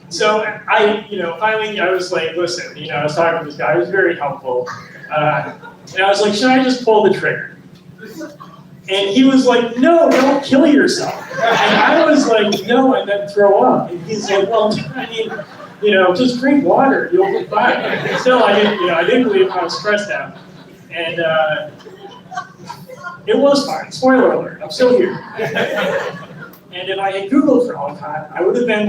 So finally I was like, listen, I was talking to this guy, he was very helpful. And I was like, should I just pull the trigger? And he was like, no, don't kill yourself. And I was like, no, and then throw up. And he's like, well, just drink water, you'll be fine. And still, I didn't believe I was stressed out. And it was fine. Spoiler alert, I'm still here. And if I had Googled for all time, I would have been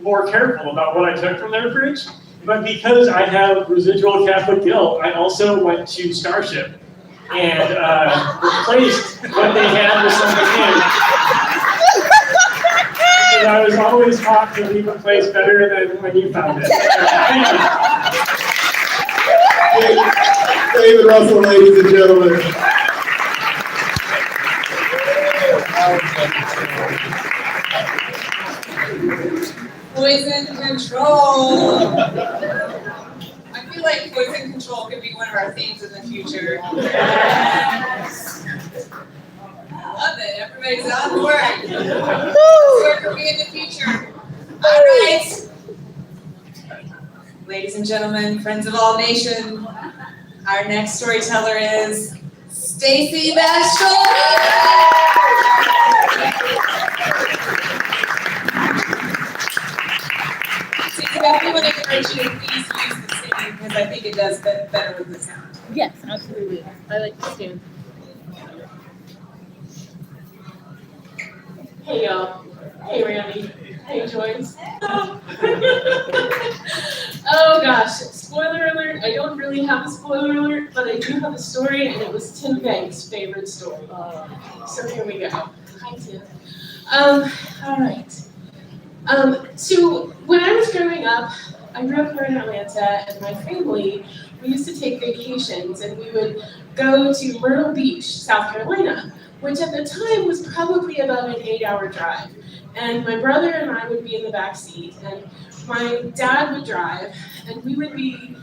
more careful about what I took from their fridge. But because I have residual Catholic guilt, I also went to Starship and replaced what they had with something new. And I was always taught to leave a place better than when you found it. David Russell, ladies and gentlemen. Poison control. I feel like poison control could be one of our themes in the future. Yes. Love it. Everybody's on board. Where could be in the future? All right. Ladies and gentlemen, friends of all nation, our next storyteller is Stacey Beth Shulman. If you want to encourage you to please use the singing because I think it does better with the sound. Yes, absolutely. I like to stand. Hey y'all. Hey Randy. Hey, Joyce. Oh gosh, spoiler alert. I don't really have a spoiler alert, but I do have a story, and it was Tim Banks' favorite story. So here we go. Hi, Tim. All right. So when I was growing up, I grew up here in Atlanta, and my family, we used to take vacations, and we would go to Myrtle Beach, South Carolina, which at the time was probably about an 8-hour drive. And my brother and I would be in the back seat, and my dad would drive, and we would leave,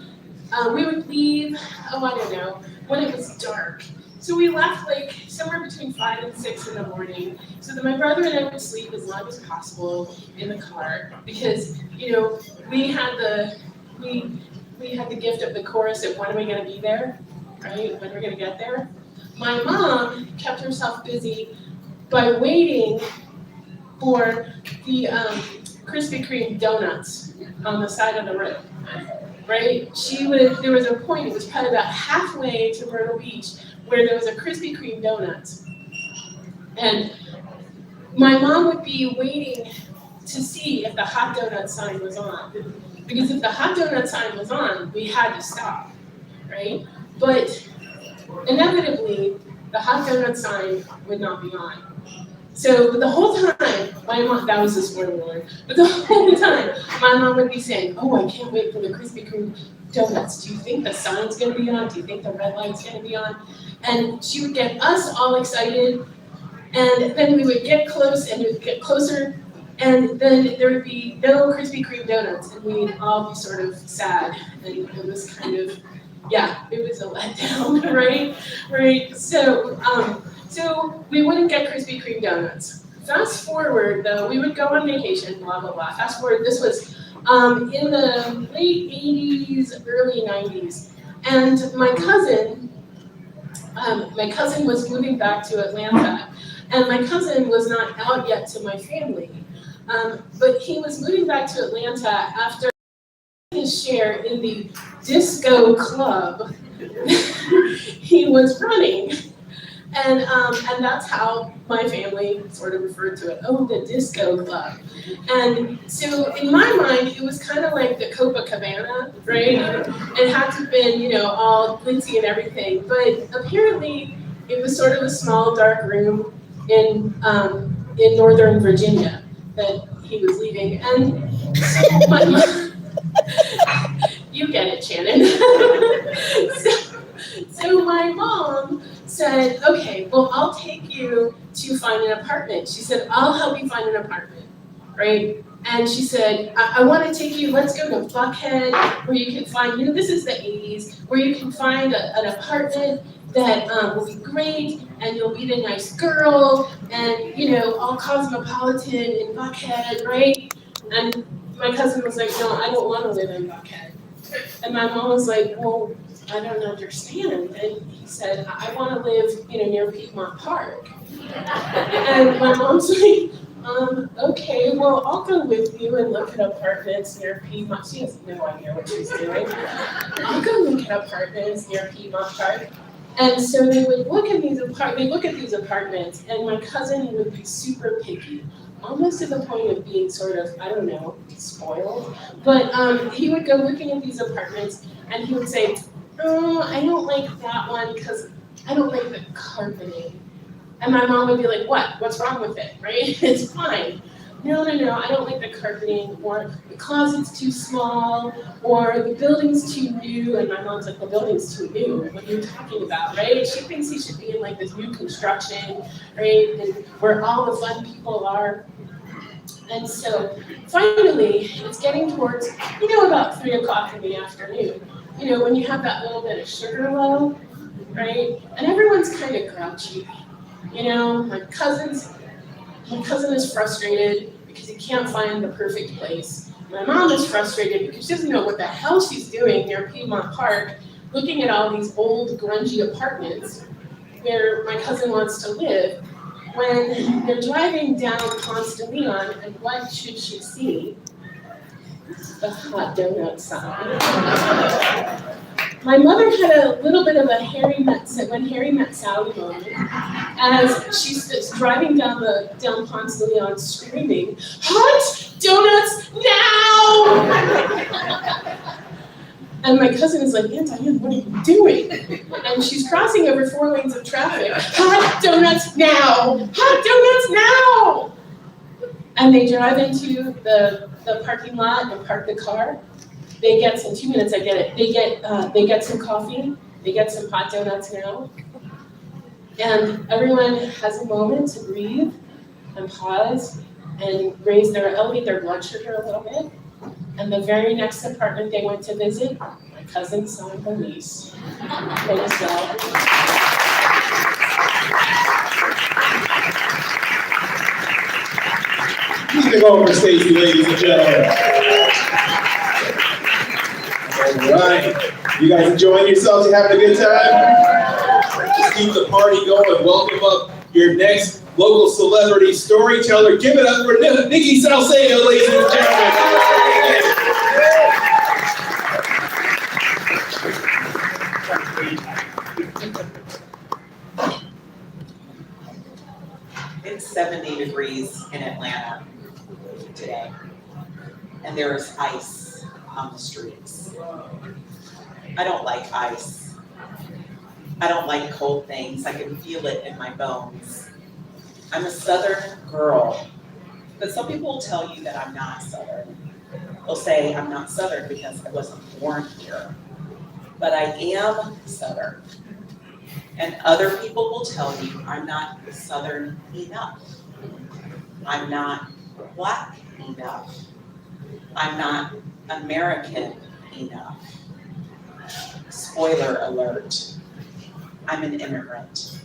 I don't know, when it was dark. So we left like somewhere between 5 and 6 in the morning, so that my brother and I would sleep as long as possible in the car, because, you know, we had the gift of the chorus of when are we gonna be there, right? When we're gonna get there. My mom kept herself busy by waiting for the Krispy Kreme donuts on the side of the road, right? There was a point, it was probably about halfway to Myrtle Beach, where there was a Krispy Kreme donuts. And my mom would be waiting to see if the hot donut sign was on. Because if the hot donut sign was on, we had to stop, right? But inevitably, the hot donut sign would not be on. So the whole time, my mom, that was a spoiler alert, but the whole time, my mom would be saying, oh, I can't wait for the Krispy Kreme donuts. Do you think the sign's gonna be on? Do you think the red light's gonna be on? And she would get us all excited, and then we would get close, and we'd get closer, and then there would be no Krispy Kreme donuts, and we'd all be sort of sad, and it was kind of, yeah, it was a letdown, right? So we wouldn't get Krispy Kreme donuts. Fast forward though, we would go on vacation, blah, blah, blah. Fast forward, this was in the late 80s, early 90s. And my cousin was moving back to Atlanta, and my cousin was not out yet to my family. But he was moving back to Atlanta after his share in the disco club he was running. And that's how my family sort of referred to it. Oh, the disco club. And so in my mind, it was kind of like the Copacabana, right? It had to have been, you know, all glitzy and everything. But apparently, it was sort of a small, dark room in Northern Virginia that he was leaving. And so my mom, you get it, Shannon. So my mom said, okay, well, I'll take you to find an apartment. She said, I'll help you find an apartment, right? And she said, I want to take you, let's go to Buckhead, where you can find, you know, this is the 80s, where you can find an apartment that will be great, and you'll meet a nice girl, and, you know, all cosmopolitan in Buckhead, right? And my cousin was like, no, I don't want to live in Buckhead. And my mom was like, well, I don't understand. And he said, I want to live, you know, near Piedmont Park. And my mom's like, okay, well, I'll go with you and look at apartments near Piedmont. She has no idea what she's doing. I'll go look at apartments near Piedmont Park. And so they would look at these apartments, and my cousin would be super picky, almost to the point of being sort of, I don't know, spoiled. But he would go looking at these apartments, and he would say, oh, I don't like that one because I don't like the carpeting. And my mom would be like, what? What's wrong with it, right? It's fine. No, I don't like the carpeting, or the closet's too small, or the building's too new. And my mom's like, the building's too new. What are you talking about, right? She thinks he should be in like this new construction, right? And where all the fun people are. And so finally, it's getting towards, you know, about 3 o'clock in the afternoon. You know, when you have that little bit of sugar low, right? And everyone's kind of grouchy. You know, my cousin is frustrated because he can't find the perfect place. My mom is frustrated because she doesn't know what the hell she's doing near Piedmont Park, looking at all these old, grungy apartments where my cousin wants to live, when they're driving down Ponce de Leon, and what should she see? The hot donut sign. My mother had a little bit of a when Harry met Sally moment, as she's driving down Ponce de Leon screaming, "Hot donuts now!" And my cousin is like, "Aunt Diane, what are you doing?" And she's crossing over 4 lanes of traffic. "Hot donuts now! Hot donuts now!" And they drive into the parking lot and park the car. They get in 2 minutes, I get it. They get some coffee. They get some hot donuts now. And everyone has a moment to breathe and pause and elevate their blood sugar a little bit. And the very next apartment they went to visit, my cousin saw her niece. Thanks, God. Please give over Stacey, ladies and gentlemen. All right. You guys enjoying yourselves? You having a good time? Just keep the party going. Welcome up your next local celebrity storyteller. Give it up for Nicki Salcedo, ladies and gentlemen. It's 70 degrees in Atlanta today, and there is ice on the streets. I don't like ice. I don't like cold things. I can feel it in my bones. I'm a Southern girl, but some people will tell you that I'm not Southern. They'll say I'm not Southern because I wasn't born here, but I am Southern. And other people will tell you I'm not Southern enough. I'm not Black enough. I'm not American enough. Spoiler alert, I'm an immigrant.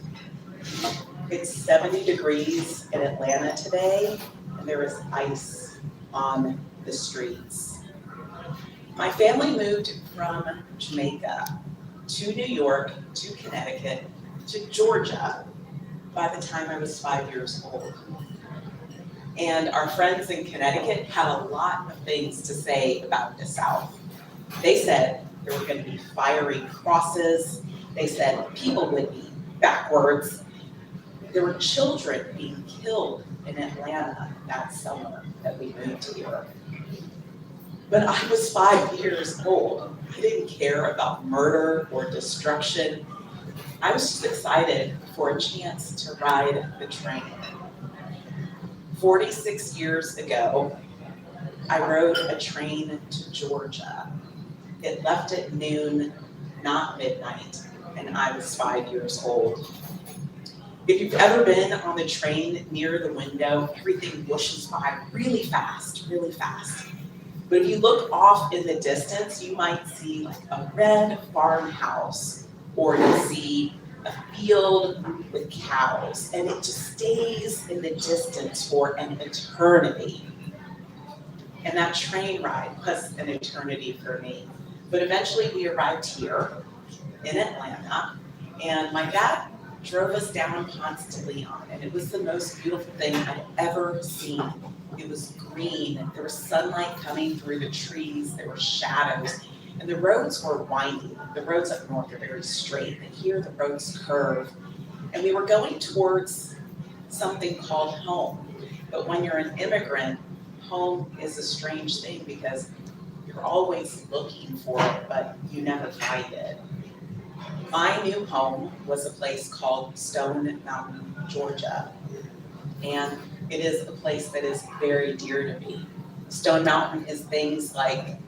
It's 70 degrees in Atlanta today, and there is ice on the streets. My family moved from Jamaica to New York, to Connecticut, to Georgia by the time I was 5 years old. And our friends in Connecticut had a lot of things to say about the South. They said there were going to be fiery crosses. They said people would be backwards. There were children being killed in Atlanta that summer that we moved here. But I was 5 years old. I didn't care about murder or destruction. I was just excited for a chance to ride the train. 46 years ago, I rode a train to Georgia. It left at noon, not midnight, and I was 5 years old. If you've ever been on the train near the window, everything whooshes by really fast, really fast. But if you look off in the distance, you might see like a red farmhouse, or you'll see a field with cows, and it just stays in the distance for an eternity. And that train ride was an eternity for me. But eventually we arrived here in Atlanta, and my dad drove us down Ponce de Leon, and it was the most beautiful thing I'd ever seen. It was green, there was sunlight coming through the trees, there were shadows, and the roads were winding. The roads up north are very straight, and here the roads curve. And we were going towards something called home. But when you're an immigrant, home is a strange thing because you're always looking for it, but you never find it. My new home was a place called Stone Mountain, Georgia. And it is a place that is very dear to me. Stone Mountain is things like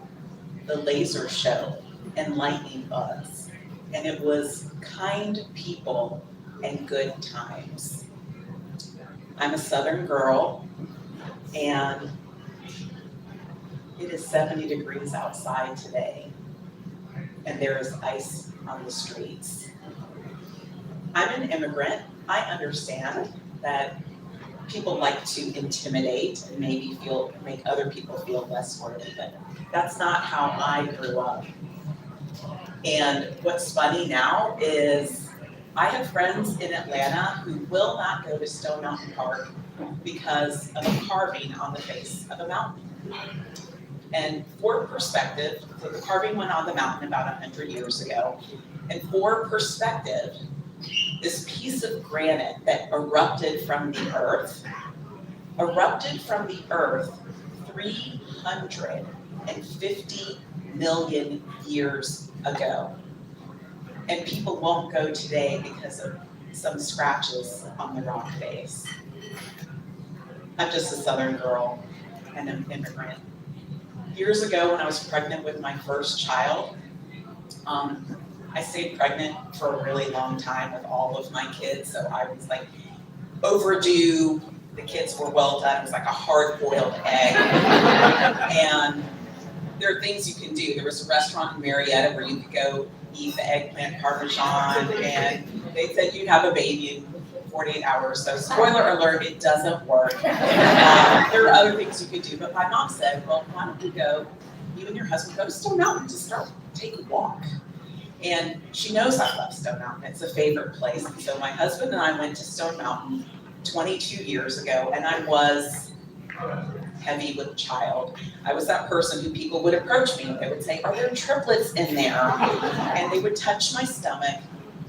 the laser show and lightning bugs. And it was kind people and good times. I'm a Southern girl, and it is 70 degrees outside today, and there is ice on the streets. I'm an immigrant. I understand that people like to intimidate and maybe make other people feel less worthy, but that's not how I grew up. And what's funny now is I have friends in Atlanta who will not go to Stone Mountain Park because of a carving on the face of a mountain. And for perspective, so the carving went on the mountain about 100 years ago. And for perspective, this piece of granite that erupted from the earth 350 million years ago. And people won't go today because of some scratches on the rock face. I'm just a Southern girl and an immigrant. Years ago, when I was pregnant with my first child, I stayed pregnant for a really long time with all of my kids, so I was like overdue. The kids were well done. It was like a hard-boiled egg. And there are things you can do. There was a restaurant in Marietta where you could go eat the eggplant parmesan, and they said you'd have a baby in 48 hours. So spoiler alert, it doesn't work. There are other things you could do, but my mom said, well, why don't you and your husband go to Stone Mountain to take a walk. And she knows I love Stone Mountain. It's a favorite place. And so my husband and I went to Stone Mountain 22 years ago, and I was heavy with child. I was that person who people would approach me. They would say, are there triplets in there? And they would touch my stomach.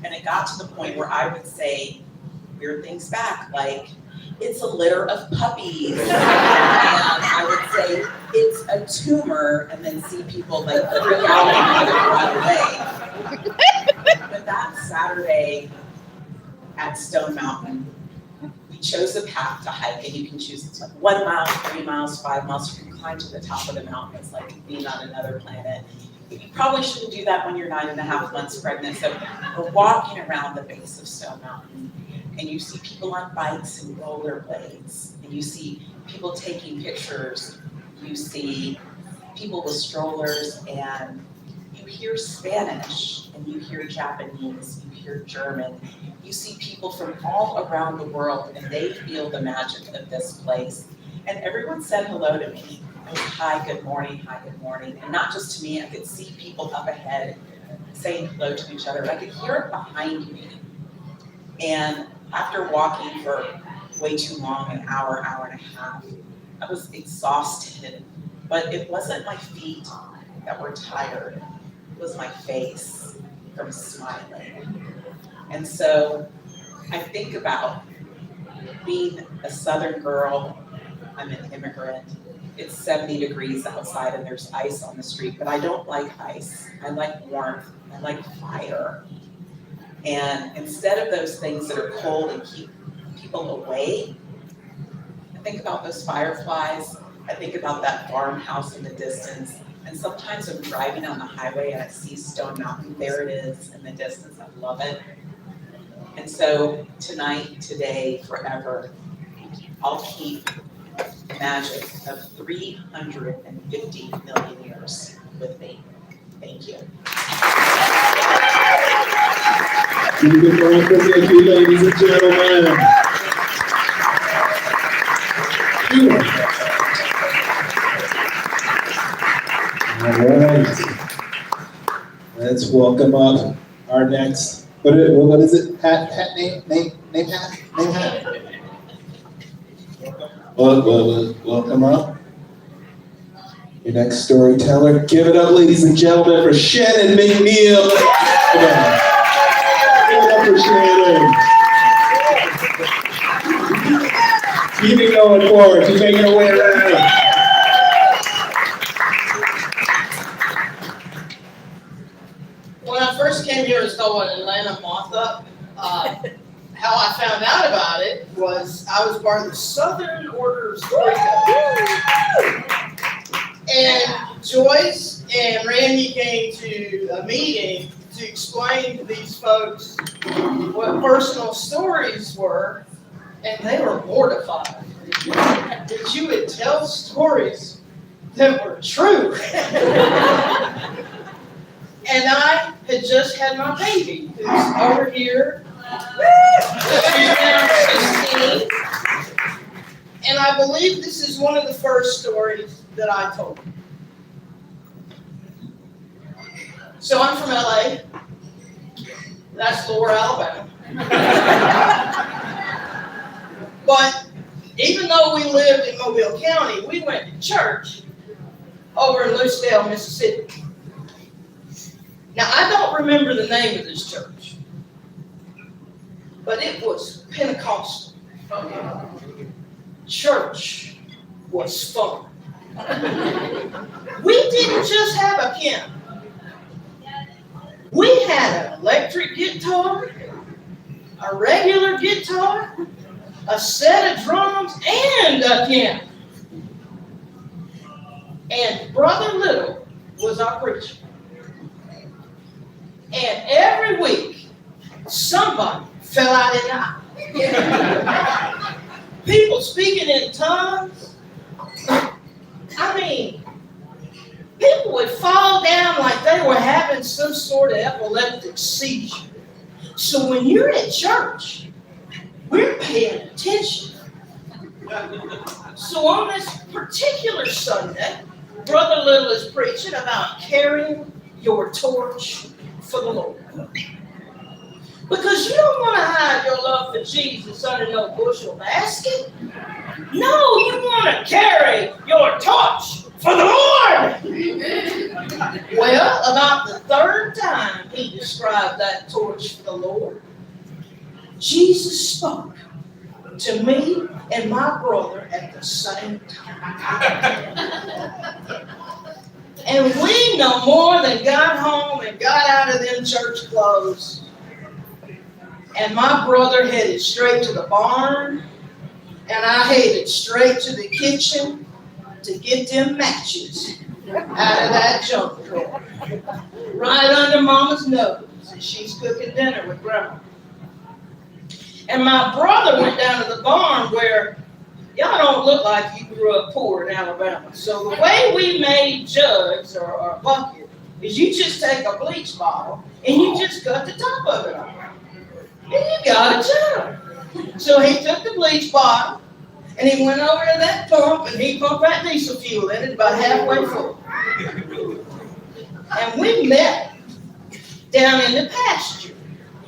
And it got to the point where I would say weird things back, like, it's a litter of puppies. And I would say, it's a tumor, and then see people like freak out and run away. But that Saturday at Stone Mountain, we chose a path to hike, and you can choose, it's like 1 mile, 3 miles, 5 miles. You can climb to the top of the mountain. It's like being on another planet. But you probably shouldn't do that when you're 9.5 months pregnant. So we're walking around the base of Stone Mountain, and you see people on bikes and rollerblades, and you see people taking pictures. You see people with strollers, and you hear Spanish, and you hear Japanese, you hear German. You see people from all around the world, and they feel the magic of this place. And everyone said hello to me. It was hi, good morning, hi, good morning. And not just to me, I could see people up ahead saying hello to each other. I could hear it behind me. And after walking for way too long, an hour, hour and a half, I was exhausted. But it wasn't my feet that were tired. It was my face from smiling. And so I think about being a Southern girl. I'm an immigrant. It's 70 degrees outside and there's ice on the street, but I don't like ice. I like warmth. I like fire. And instead of those things that are cold and keep people away, I think about those fireflies. I think about that farmhouse in the distance. And sometimes I'm driving on the highway and I see Stone Mountain. There it is in the distance. I love it. And so tonight, today, forever, I'll keep the magic of 350 million years with me. Thank you. Give it up for Nicki, ladies and gentlemen. All right. Let's welcome up our next. What is it? Hat name hat? Welcome up. Your next storyteller. Give it up, ladies and gentlemen, for Shannon McNeal. Come on. Give it up for Shannon. Keep it going forward. Keep making our way around. When I first came here as though an Atlanta Martha, how I found out about it was I was part of the Southern Order of Storytelling. And Joyce and Randy came to a meeting to explain to these folks what personal stories were, and they were mortified that you would tell stories that were true. And I had just had my baby, who's over here. She's now 16. And I believe this is one of the first stories that I told. So I'm from LA. That's Lower Alabama. But even though we lived in Mobile County, we went to church over in Lucedale, Mississippi. Now, I don't remember the name of this church, but it was Pentecostal. Church was fun. We didn't just have a piano. We had an electric guitar, a regular guitar, a set of drums, and a piano. And Brother Little was our preacher. And every week, somebody fell out in the aisle. People speaking in tongues. I mean, people would fall down like they were having some sort of epileptic seizure. So when you're at church, we're paying attention. So on this particular Sunday, Brother Little is preaching about carrying your torch for the Lord. Because you don't want to hide your love for Jesus under no bushel basket. No, you want to carry your torch for the Lord. Well, about the third time he described that torch for the Lord, Jesus spoke to me and my brother at the same time. And we no more than got home and got out of them church clothes. And my brother headed straight to the barn, and I headed straight to the kitchen to get them matches out of that junk drawer. Right under Mama's nose as she's cooking dinner with Grandma. And my brother went down to the barn where y'all don't look like you grew up poor in Alabama. So the way we made jugs or a bucket is you just take a bleach bottle and you just cut the top of it off. And you got a jug. So he took the bleach bottle and he went over to that pump and he pumped that diesel fuel in it about halfway full. And we met down in the pasture.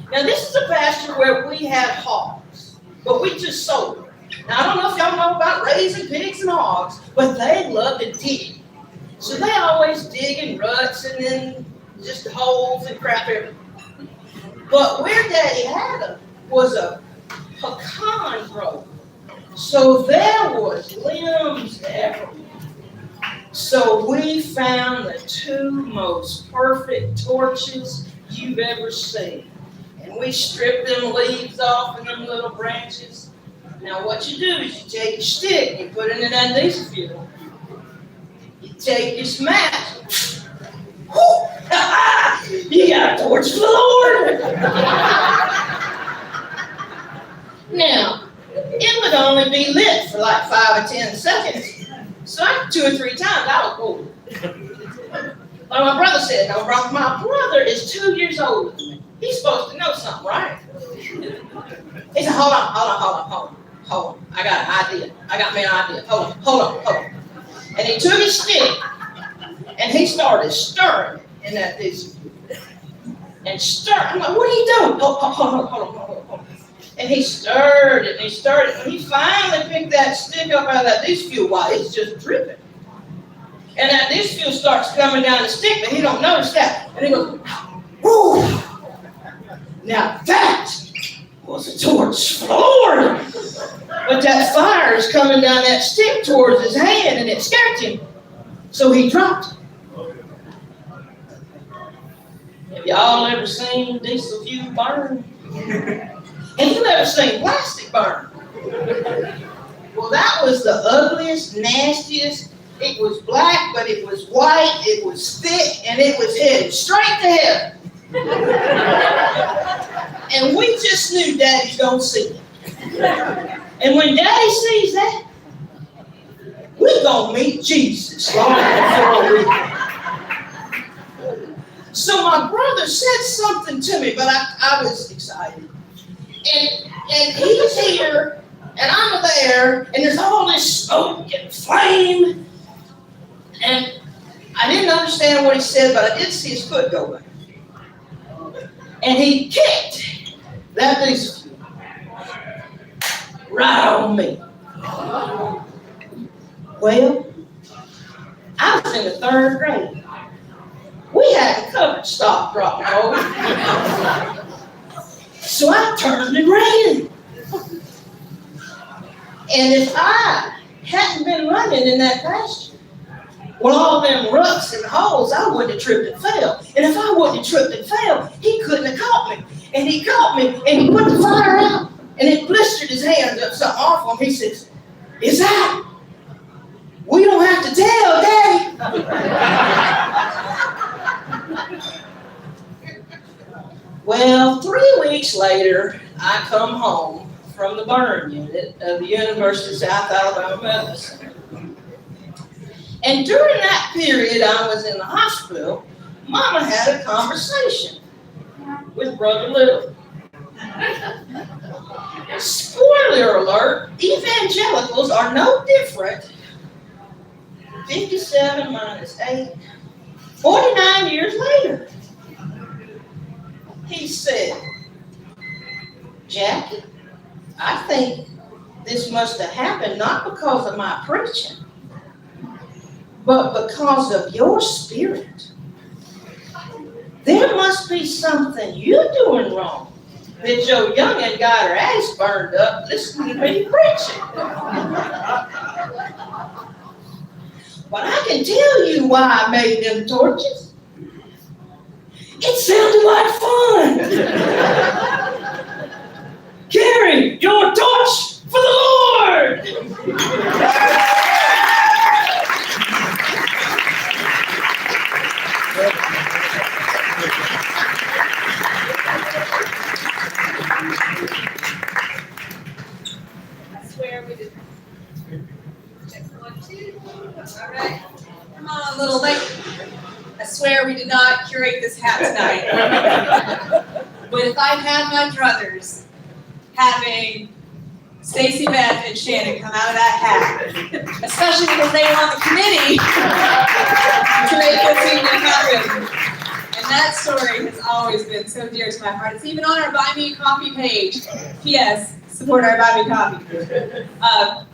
Now this is a pasture where we had hogs, but we just sold them. Now I don't know if y'all know about raising pigs and hogs, but they love to dig. So they always dig in ruts and then just holes and crap everywhere. But where Daddy had them was a pecan grove. So there was limbs everywhere. So we found the two most perfect torches you've ever seen. And we stripped them leaves off and them little branches. Now what you do is you take your stick and you put it in that diesel fuel. You take your match. You got a torch for the Lord. Now, it would only be lit for like 5 or 10 seconds. So after 2 or 3 times, I was bored. Like my brother said, now my brother is 2 years older than me. He's supposed to know something, right? He said, hold on. I got an idea. I got me an idea. Hold on. And he took his stick and he started stirring in that diesel fuel. And stirred. I'm like, what are you doing? Hold on. And he stirred it. When he finally picked that stick up out of that diesel fuel, wow, it's just dripping. And that diesel fuel starts coming down the stick, but he don't notice that. And he goes, whoo! Now that was a torch for the Lord. But that fire is coming down that stick towards his hand, and it scared him. So he dropped it. Have y'all ever seen diesel fuel burn? Have you ever seen plastic burn? Well, that was the ugliest, nastiest. It was black, but it was white, it was thick, and it was headed straight to heaven. And we just knew Daddy's gonna see it. And when Daddy sees that, we're gonna meet Jesus long before we do. So my brother said something to me, but I was excited. And he's here, and I'm there, and there's all this smoke and flame. And I didn't understand what he said, but I did see his foot go back. And he kicked that diesel fuel right on me. Well, I was in the 3rd grade. We had the cover stop drop over. So I turned and ran. And if I hadn't been running in that pasture, well, all them ruts and holes, I wouldn't have tripped and fell. And if I wouldn't have tripped and fell, he couldn't have caught me. And he caught me, and he put the fire out, and it blistered his hand up something awful. And he says, "Is that? We don't have to tell, Daddy." Well, 3 weeks later, I come home from the burn unit of the University of South Alabama Medical Center. And during that period I was in the hospital, Mama had a conversation with Brother Little. Spoiler alert, evangelicals are no different. 57 minus 8, 49 years later. He said, "Jackie, I think this must have happened not because of my preaching, but because of your spirit. There must be something you're doing wrong that your youngin' got her ass burned up listening to me preaching. But I can tell you why I made them torches. It sounded like fun. Carry your torch for the Lord." I swear we did. Check 1, 2. All right. Come on, little lady. I swear we did not curate this hat tonight. But if I'd had my druthers having Stacey, Beth, and Shannon come out of that hat, especially because they were on the committee to make this evening happen. And that story has always been so dear to my heart. It's even on our Buy Me a Coffee page. P.S. Support our Buy Me Coffee.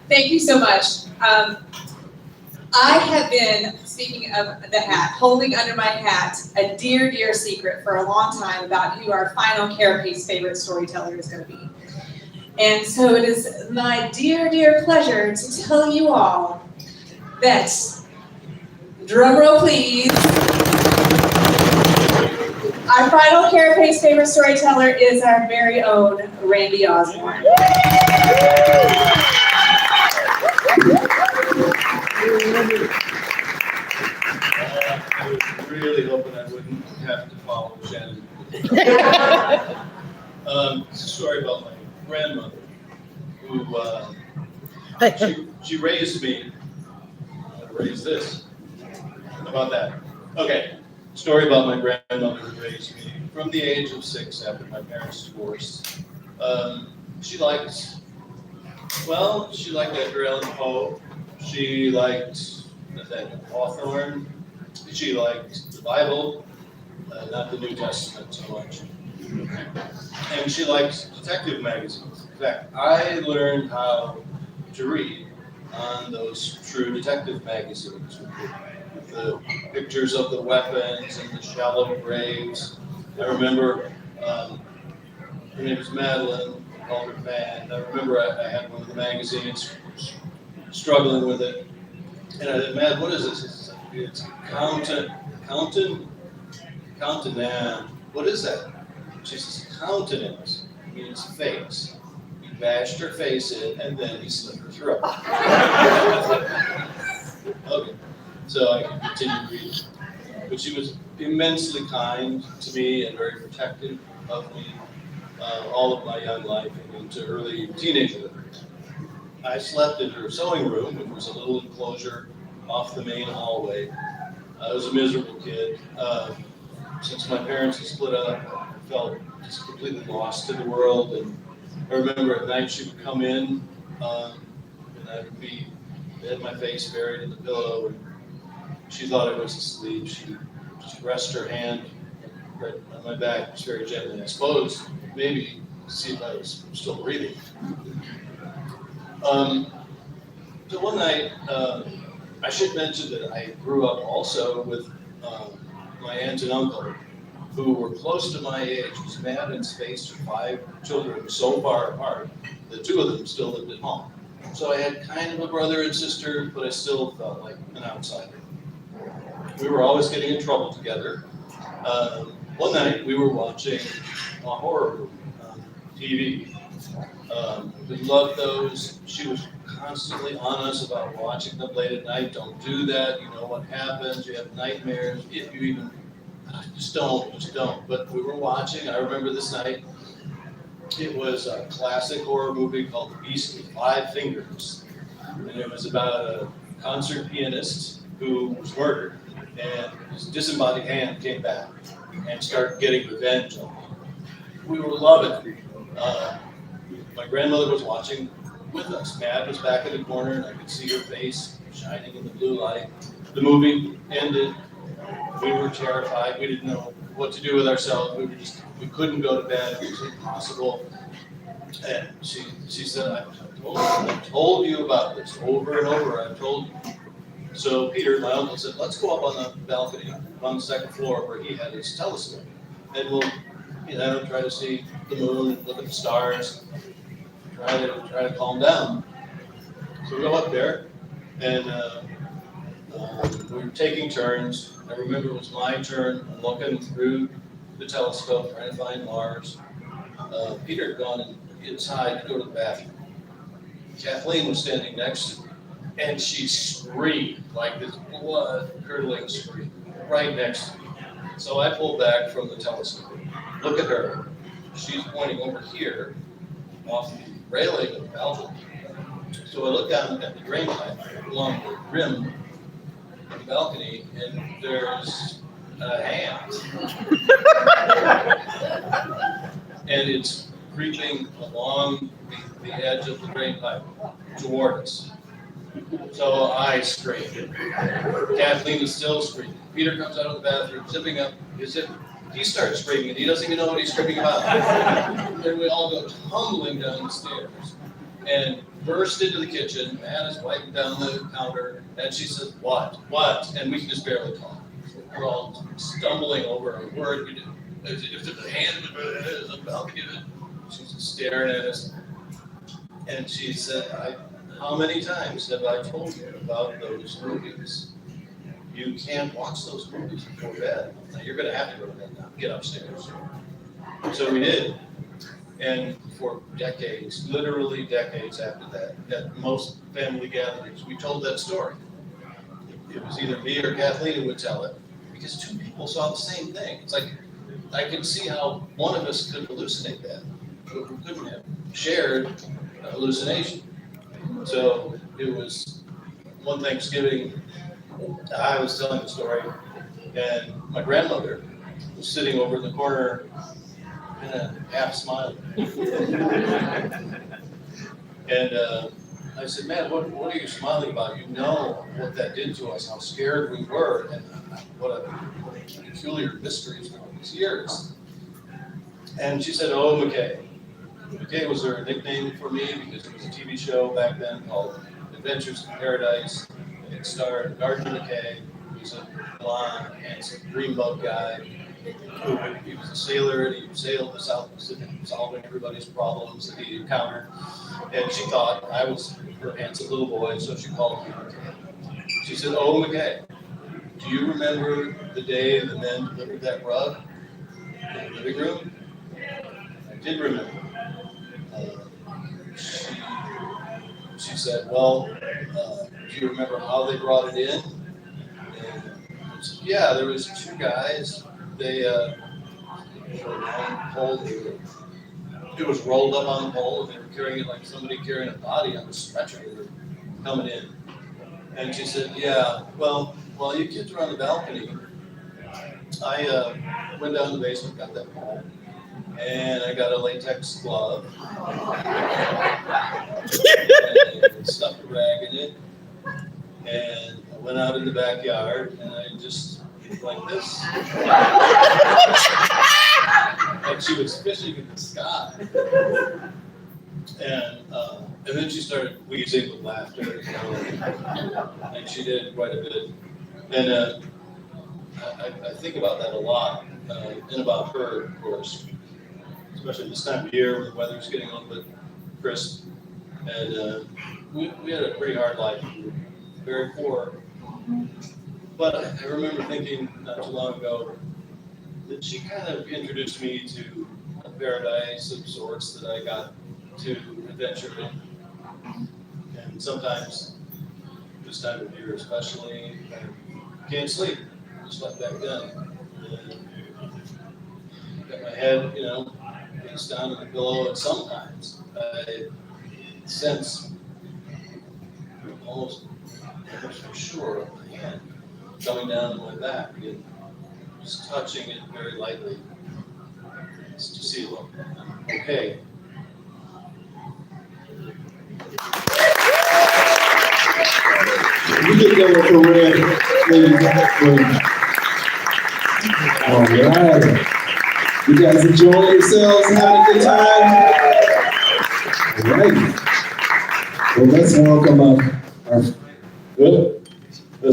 Thank you so much. I have been, speaking of the hat, holding under my hat a dear, dear secret for a long time about who our final Carapace favorite storyteller is going to be. And so it is my dear, dear pleasure to tell you all that, drum roll please, our final Carapace favorite storyteller is our very own Randy Osborne. I was really hoping I wouldn't have to follow Shannon. It's a story about my grandmother, who she raised me. I raised this. How about that? Okay. Story about my grandmother who raised me from the age of 6 after my parents divorced. She liked Edgar Allan Poe. She liked Nathaniel Hawthorne. She liked the Bible, not the New Testament so much. And she liked detective magazines. In fact, I learned how to read on those true detective magazines with the pictures of the weapons and the shallow graves. I remember, her name was Madeline, I called her Mad. I remember I had one of the magazines, struggling with it. And I said, "Mad, what is this?" It's Countenance. What is that? She says, "Countenance means face." He bashed her face in, and then he slit her throat. Okay, so I can continue reading. But she was immensely kind to me and very protective of me all of my young life and into early teenagerhood. I slept in her sewing room, which was a little enclosure off the main hallway. I was a miserable kid. Since my parents had split up, I felt just completely lost in the world. And I remember at night she would come in, and I would had my face buried in the pillow, and she thought I was asleep. She would just rest her hand right on my back, just very gently, I suppose, maybe to see if I was still breathing. So one night, I I should mention that I grew up also with my aunt and uncle, who were close to my age, was Matt and Space, 5 children so far apart, the 2 of them still lived at home. So I had kind of a brother and sister, but I still felt like an outsider. We were always getting in trouble together. One night we were watching a horror movie on TV. We loved those. She was constantly on us about watching them late at night. Don't do that. You know what happens. You have nightmares. If you even, just don't. But we were watching. I remember this night. It was a classic horror movie called The Beast with 5 Fingers. And it was about a concert pianist who was murdered. And his disembodied hand came back and started getting revenge on him. We were loving it. My grandmother was watching with us. Mad was back in the corner, and I could see her face shining in the blue light. The movie ended. We were terrified. We didn't know what to do with ourselves. We couldn't go to bed. It was impossible. And she said, I've told you about this over and over. I've told you. So Peter, my uncle, said, let's go up on the balcony on the 2nd floor where he had his telescope. And we'll, try to see the moon and look at the stars. Try to calm down. So we go up there, and we were taking turns. I remember it was my turn. I'm looking through the telescope, trying to find Mars. Peter had gone inside to go to the bathroom. Kathleen was standing next to me, and she screamed like this blood-curdling scream right next to me. So I pulled back from the telescope. Look at her. She's pointing over here off the railing of the balcony. So I look down at the drain pipe along the rim of the balcony, and there's a hand. And it's creeping along the edge of the drain pipe toward us. So I screamed. Kathleen is still screaming. Peter comes out of the bathroom, zipping up his zip. He starts screaming, and he doesn't even know what he's screaming about. And we all go tumbling down the stairs and burst into the kitchen. Matt is wiping down the counter, and she says, what? And we can just barely talk. So we're all stumbling over a word. We did. If the hand was on the balcony, she's just staring at us. And she said, how many times have I told you about those movies? You can't watch those movies before bed. Now, you're going to have to go to bed now. Get upstairs. So we did. And for decades, literally decades after that, at most family gatherings, we told that story. It was either me or Kathleen who would tell it, because 2 people saw the same thing. It's like, I could see how one of us could hallucinate that, but we couldn't have shared a hallucination. So it was one Thanksgiving, I was telling the story, and my grandmother was sitting over in the corner, kind of half smiling. And I said, man, what are you smiling about? You know what that did to us, how scared we were, and what a peculiar mystery for all these years. And she said, oh, McKay. McKay was her nickname for me because it was a TV show back then called Adventures in Paradise. It starred Gardner McKay, who was a blonde, handsome, green-bug guy. He was a sailor, and he sailed the South Pacific, solving everybody's problems that he encountered. And she thought I was her handsome little boy, so she called me McKay. She said, oh, McKay, do you remember the day the men delivered that rug in the living room? I did remember. She said, well, do you remember how they brought it in? And I said, yeah, there was 2 guys. They were on the pole. It was rolled up on the pole, and they were carrying it like somebody carrying a body on the stretcher. They were coming in. And she said, yeah, well, while you kids were on the balcony, I went down to the basement, got that pole, and I got a latex glove, and stuffed a rag in it, and I went out in the backyard, and I just like this. And she was fishing in the sky. And And then she started wheezing with laughter, you know, and she did quite a bit. And I think about that a lot, and about her, of course, especially this time of year when the weather's getting a little bit crisp. And we had a pretty hard life. We were very poor. But I remember thinking not too long ago that she kind of introduced me to a paradise of sorts that I got to adventure in. And sometimes, this time of year especially, I can't sleep, just like back then. And got my head, you know, face down on the pillow, and sometimes I sense almost for sure my hand coming down my back and just touching it very lightly, just to see, look, I'm okay. You can go with the red, please. All right. You guys enjoying yourselves, having a good time? All right. Well, let's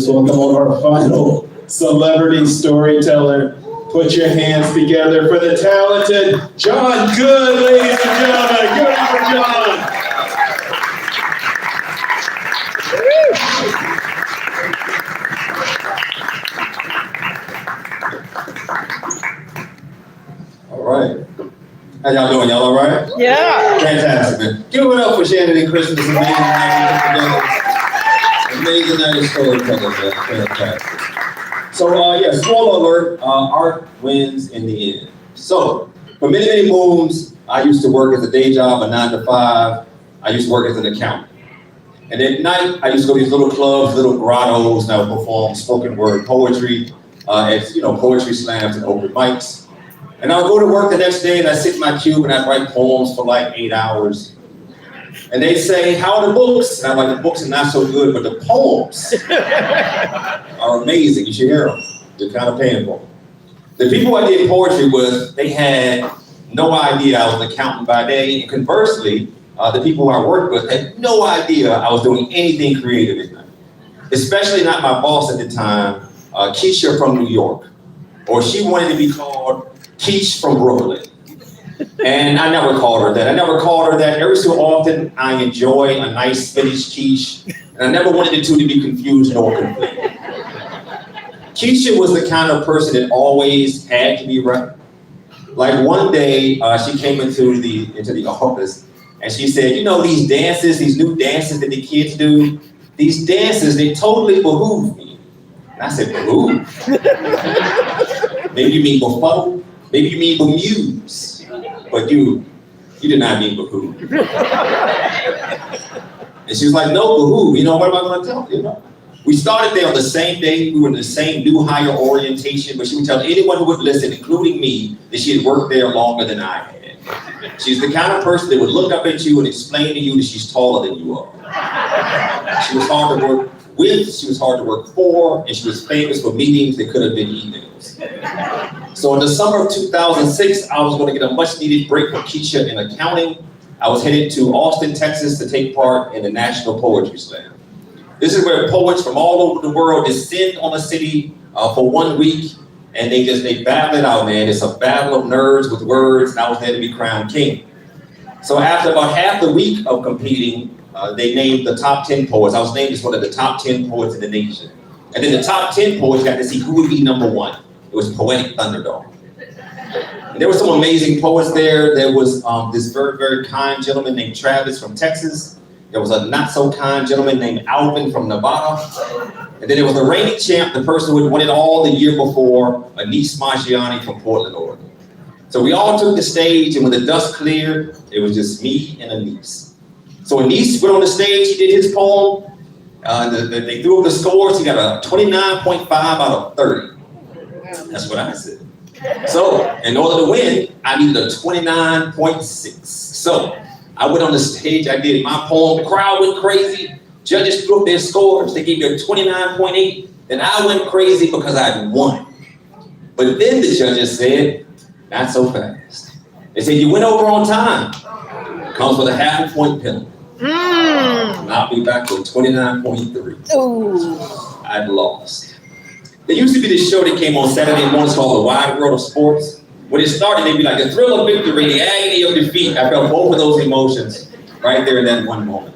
welcome our final celebrity storyteller. Put your hands together for the talented John Goode, ladies and gentlemen. Give it up for John. All right. How y'all doing? Y'all all right? Yeah. Fantastic, man. Give it up for Shannon and Cris. This amazing night. Amazing night of storytelling, man. Fantastic. So, yeah, spoiler alert, art wins in the end. So, for many, many moons, I used to work as a day job, a 9 to 5. I used to work as an accountant. And at night, I used to go to these little clubs, little grottos, and I would perform spoken word poetry, at, poetry slams and open mics. And I would go to work the next day and I'd sit in my cube and I'd write poems for like 8 hours. And they'd say, how are the books? And I'm like, the books are not so good, but the poems are amazing. You should hear them. They're kind of paying for them. The people I did poetry with, they had no idea I was an accountant by day. And conversely, the people I worked with had no idea I was doing anything creative at night. Especially not my boss at the time, Keisha from New York. Or she wanted to be called Quiche from Brooklyn. And I never called her that. I never called her that. Every so often, I enjoy a nice finished quiche. And I never wanted the two to be confused nor conflicted. Keisha was the kind of person that always had to be right. Like one day, she came into the office and she said, you know, these dances, these new dances that the kids do, these dances, they totally behoove me. And I said, behoove? Maybe you mean befuddle? Maybe you mean bemuse? But you did not mean behoove. And she was like, no, behoove. You know, what am I going to tell you? You know? We started there on the same day. We were in the same new hire orientation, but she would tell anyone who would listen, including me, that she had worked there longer than I had. She's the kind of person that would look up at you and explain to you that she's taller than you are. She was hard to work with, she was hard to work for, and she was famous for meetings that could have been emails. So in the summer of 2006, I was going to get a much needed break from Keisha in accounting. I was headed to Austin, Texas to take part in the National Poetry Slam. This is where poets from all over the world descend on the city for 1 week, and they battle it out, man. It's a battle of nerds with words, and I was there to be crowned king. So after about half the week of competing, they named the top 10 poets. I was named as one of the top 10 poets in the nation. And then the top 10 poets got to see who would be number one. It was Poetic Thunderdome. And there were some amazing poets there. There was this very, very kind gentleman named Travis from Texas. There was a not so kind gentleman named Alvin from Nevada. And then there was the reigning champ, the person who had won it all the year before, Anis Maggiani from Portland, Oregon. So we all took the stage, and when the dust cleared, it was just me and Anis. So Anis went on the stage, he did his poem. They threw up the scores. He got a 29.5 out of 30. That's what I said. So in order to win, I needed a 29.6. So I went on the stage, I did my poem, the crowd went crazy. Judges threw up their scores, they gave me a 29.8. Then I went crazy because I had won. But then the judges said, not so fast. They said, you went over on time. Comes with a half a point penalty. Knocked me back to 29.3. I'd lost. There used to be this show that came on Saturday mornings called The Wide World of Sports. When it started, they'd be like the thrill of victory, the agony of defeat. I felt both of those emotions right there in that one moment.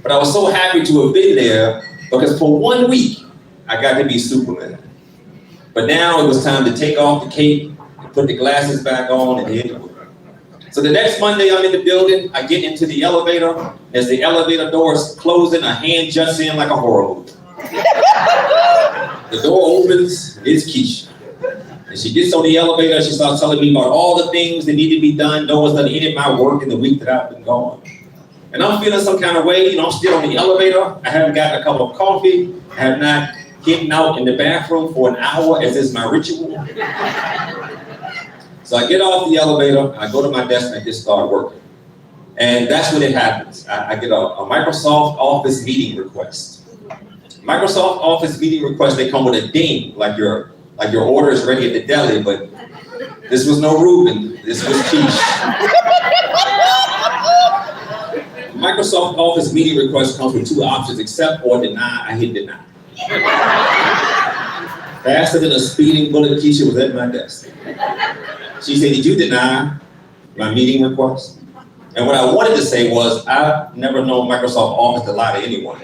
But I was so happy to have been there because for 1 week, I got to be Superman. But now it was time to take off the cape, put the glasses back on, and head to work. So the next Monday, I'm in the building. I get into the elevator. As the elevator door is closing, a hand juts in like a horror movie. The door opens. It's Keisha. And she gets on the elevator. She starts telling me about all the things that need to be done. No one's done any of my work in the week that I've been gone. And I'm feeling some kind of way. You know, I'm still on the elevator. I haven't gotten a cup of coffee. I have not hidden out in the bathroom for an hour, as is my ritual. So I get off the elevator, I go to my desk, and I just start working. And that's when it happens. I get a Microsoft Office meeting request. Microsoft Office meeting requests, they come with a ding, like your order is ready at the deli, but this was no Reuben, this was Quiche. Microsoft Office meeting request comes with two options, accept or deny. I hit deny. Faster than a speeding bullet, Keisha was at my desk. She said, did you deny my meeting request? And what I wanted to say was, I've never known Microsoft Office to lie to anyone.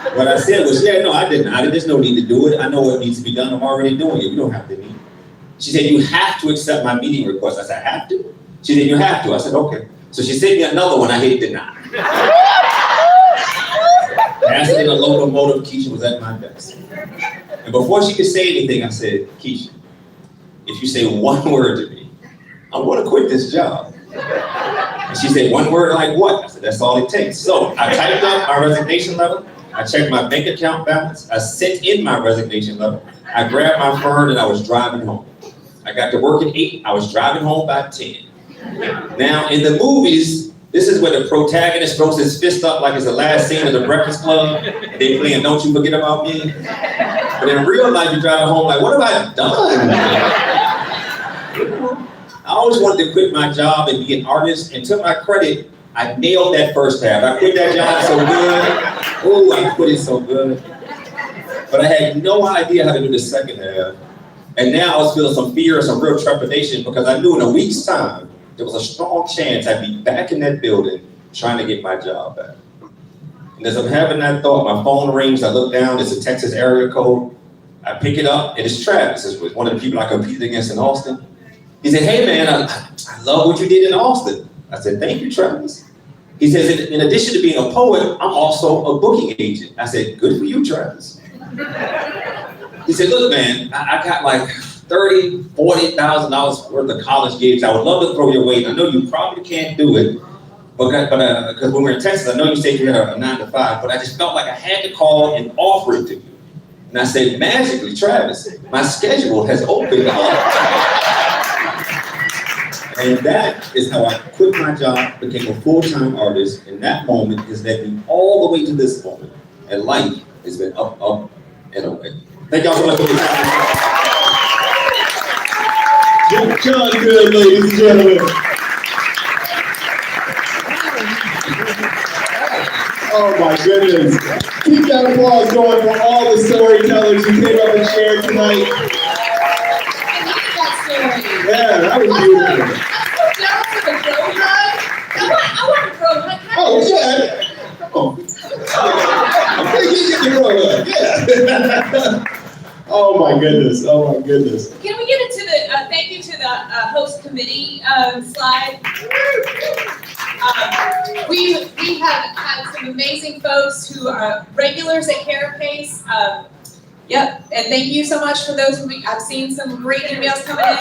But what I said was, yeah, no, I didn't. There's no need to do it. I know what needs to be done. I'm already doing it. We don't have to meet. She said, you have to accept my meeting request. I said, I have to? She said, you have to. I said, okay. So she sent me another one. I hit deny. Faster than a locomotive, Keisha was at my desk. And before she could say anything, I said, Keisha, if you say one word to me, I'm going to quit this job. And she said, one word like what? I said, that's all it takes. So I typed up my resignation letter. I checked my bank account balance. I sent in my resignation letter. I grabbed my phone and I was driving home. I got to work at 8. I was driving home by 10. Now, in the movies, this is where the protagonist throws his fist up like it's the last scene of The Breakfast Club. And they playing Don't You Forget About Me. But in real life, you're driving home like, what have I done? I always wanted to quit my job and be an artist. And to my credit, I nailed that first half. I quit that job so good. Oh, I quit it so good. But I had no idea how to do the second half. And now I was feeling some fear, some real trepidation, because I knew in a week's time, there was a strong chance I'd be back in that building trying to get my job back. And as I'm having that thought, my phone rings, I look down, it's a Texas area code. I pick it up, and it's Travis. It's one of the people I competed against in Austin. He said, hey man, I love what you did in Austin. I said, thank you, Travis. He says, in addition to being a poet, I'm also a booking agent. I said, good for you, Travis. He said, look, man, I got like $30,000, $40,000 worth of college gigs. I would love to throw your way. I know you probably can't do it, because when we're in Texas, I know you said you had a 9 to 5, but I just felt like I had to call and offer it to you. And I said, magically, Travis, my schedule has opened up. And that is how I quit my job, became a full-time artist, and that moment has led me all the way to this moment. And life has been up, up, and away. Thank y'all so much for your time. John Goode, ladies and gentlemen. Oh my goodness. Keep that applause going for all the storytellers who came up and shared tonight. Yeah, that was beautiful. Oh, yeah. Oh. You grow up. Yeah. Oh my goodness. Oh my goodness. Can we get into the thank you to the host committee slide? We have had some amazing folks who are regulars at Carapace. Yep, and thank you so much for those. I've seen some great emails coming in.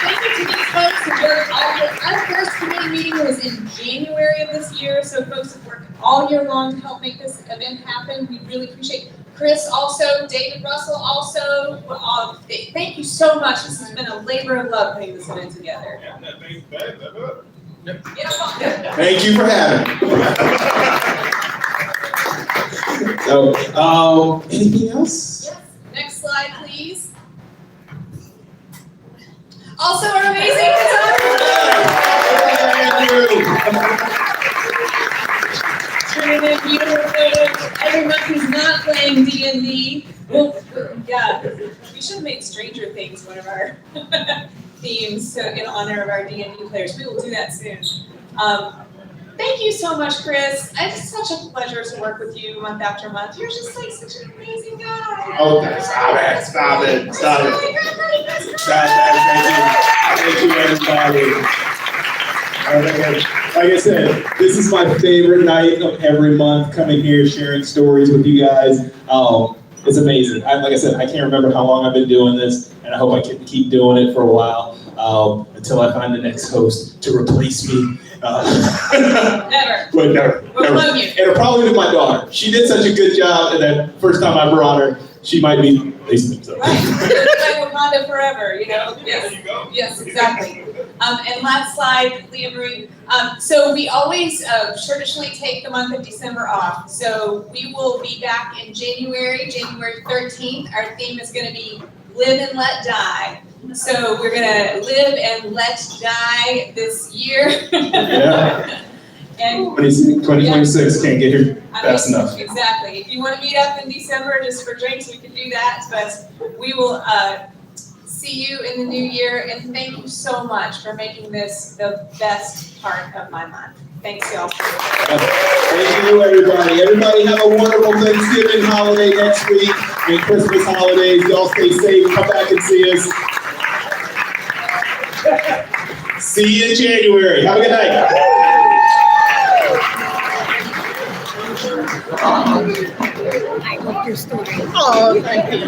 Thank you to these folks who worked all year. Our first committee meeting was in January of this year, so folks have worked all year long to help make this event happen. We really appreciate Cris also, David Russell also. Thank you so much. This has been a labor of love putting this event together. Thank you for having me. So, anything else? Yes. Next slide, please. Also, our amazing photographer. Every month who's not playing D&D. Well, yeah, we should have made Stranger Things one of our themes so in honor of our D&D players. We will do that soon. Thank you so much, Cris. It's such a pleasure to work with you month after month. You're just like such an amazing guy. Okay, stop it. Stop it. Thank you, everybody. Like I said, this is my favorite night of every month, coming here, sharing stories with you guys. It's amazing. Like I said, I can't remember how long I've been doing this, and I hope I can keep doing it for a while, until I find the next host to replace me. Never. But never. We'll love you. And it'll probably be my daughter. She did such a good job, and that first time I brought her, she might be replacing so. Right. Like Wakanda forever, you know? Yes. Yes, exactly. And last slide, Leah Marie. So we always traditionally take the month of December off. So we will be back in January 13th. Our theme is going to be Live and Let Die. So we're going to live and let die this year. Yeah. And 2026 can't get here fast enough. Exactly. If you want to meet up in December just for drinks, we can do that. But we will see you in the new year. And thank you so much for making this the best part of my month. Thanks, y'all. Thank you, everybody. Everybody have a wonderful Thanksgiving holiday next week and Christmas holidays. Y'all stay safe. Come back and see us. See you in January. Have a good night. Oh, thank you.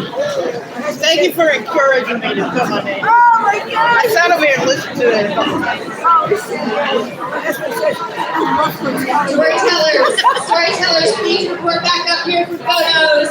Thank you for encouraging me to come on in. Oh my God! I sat over here and listened to it. Storytellers, please report back up here for photos.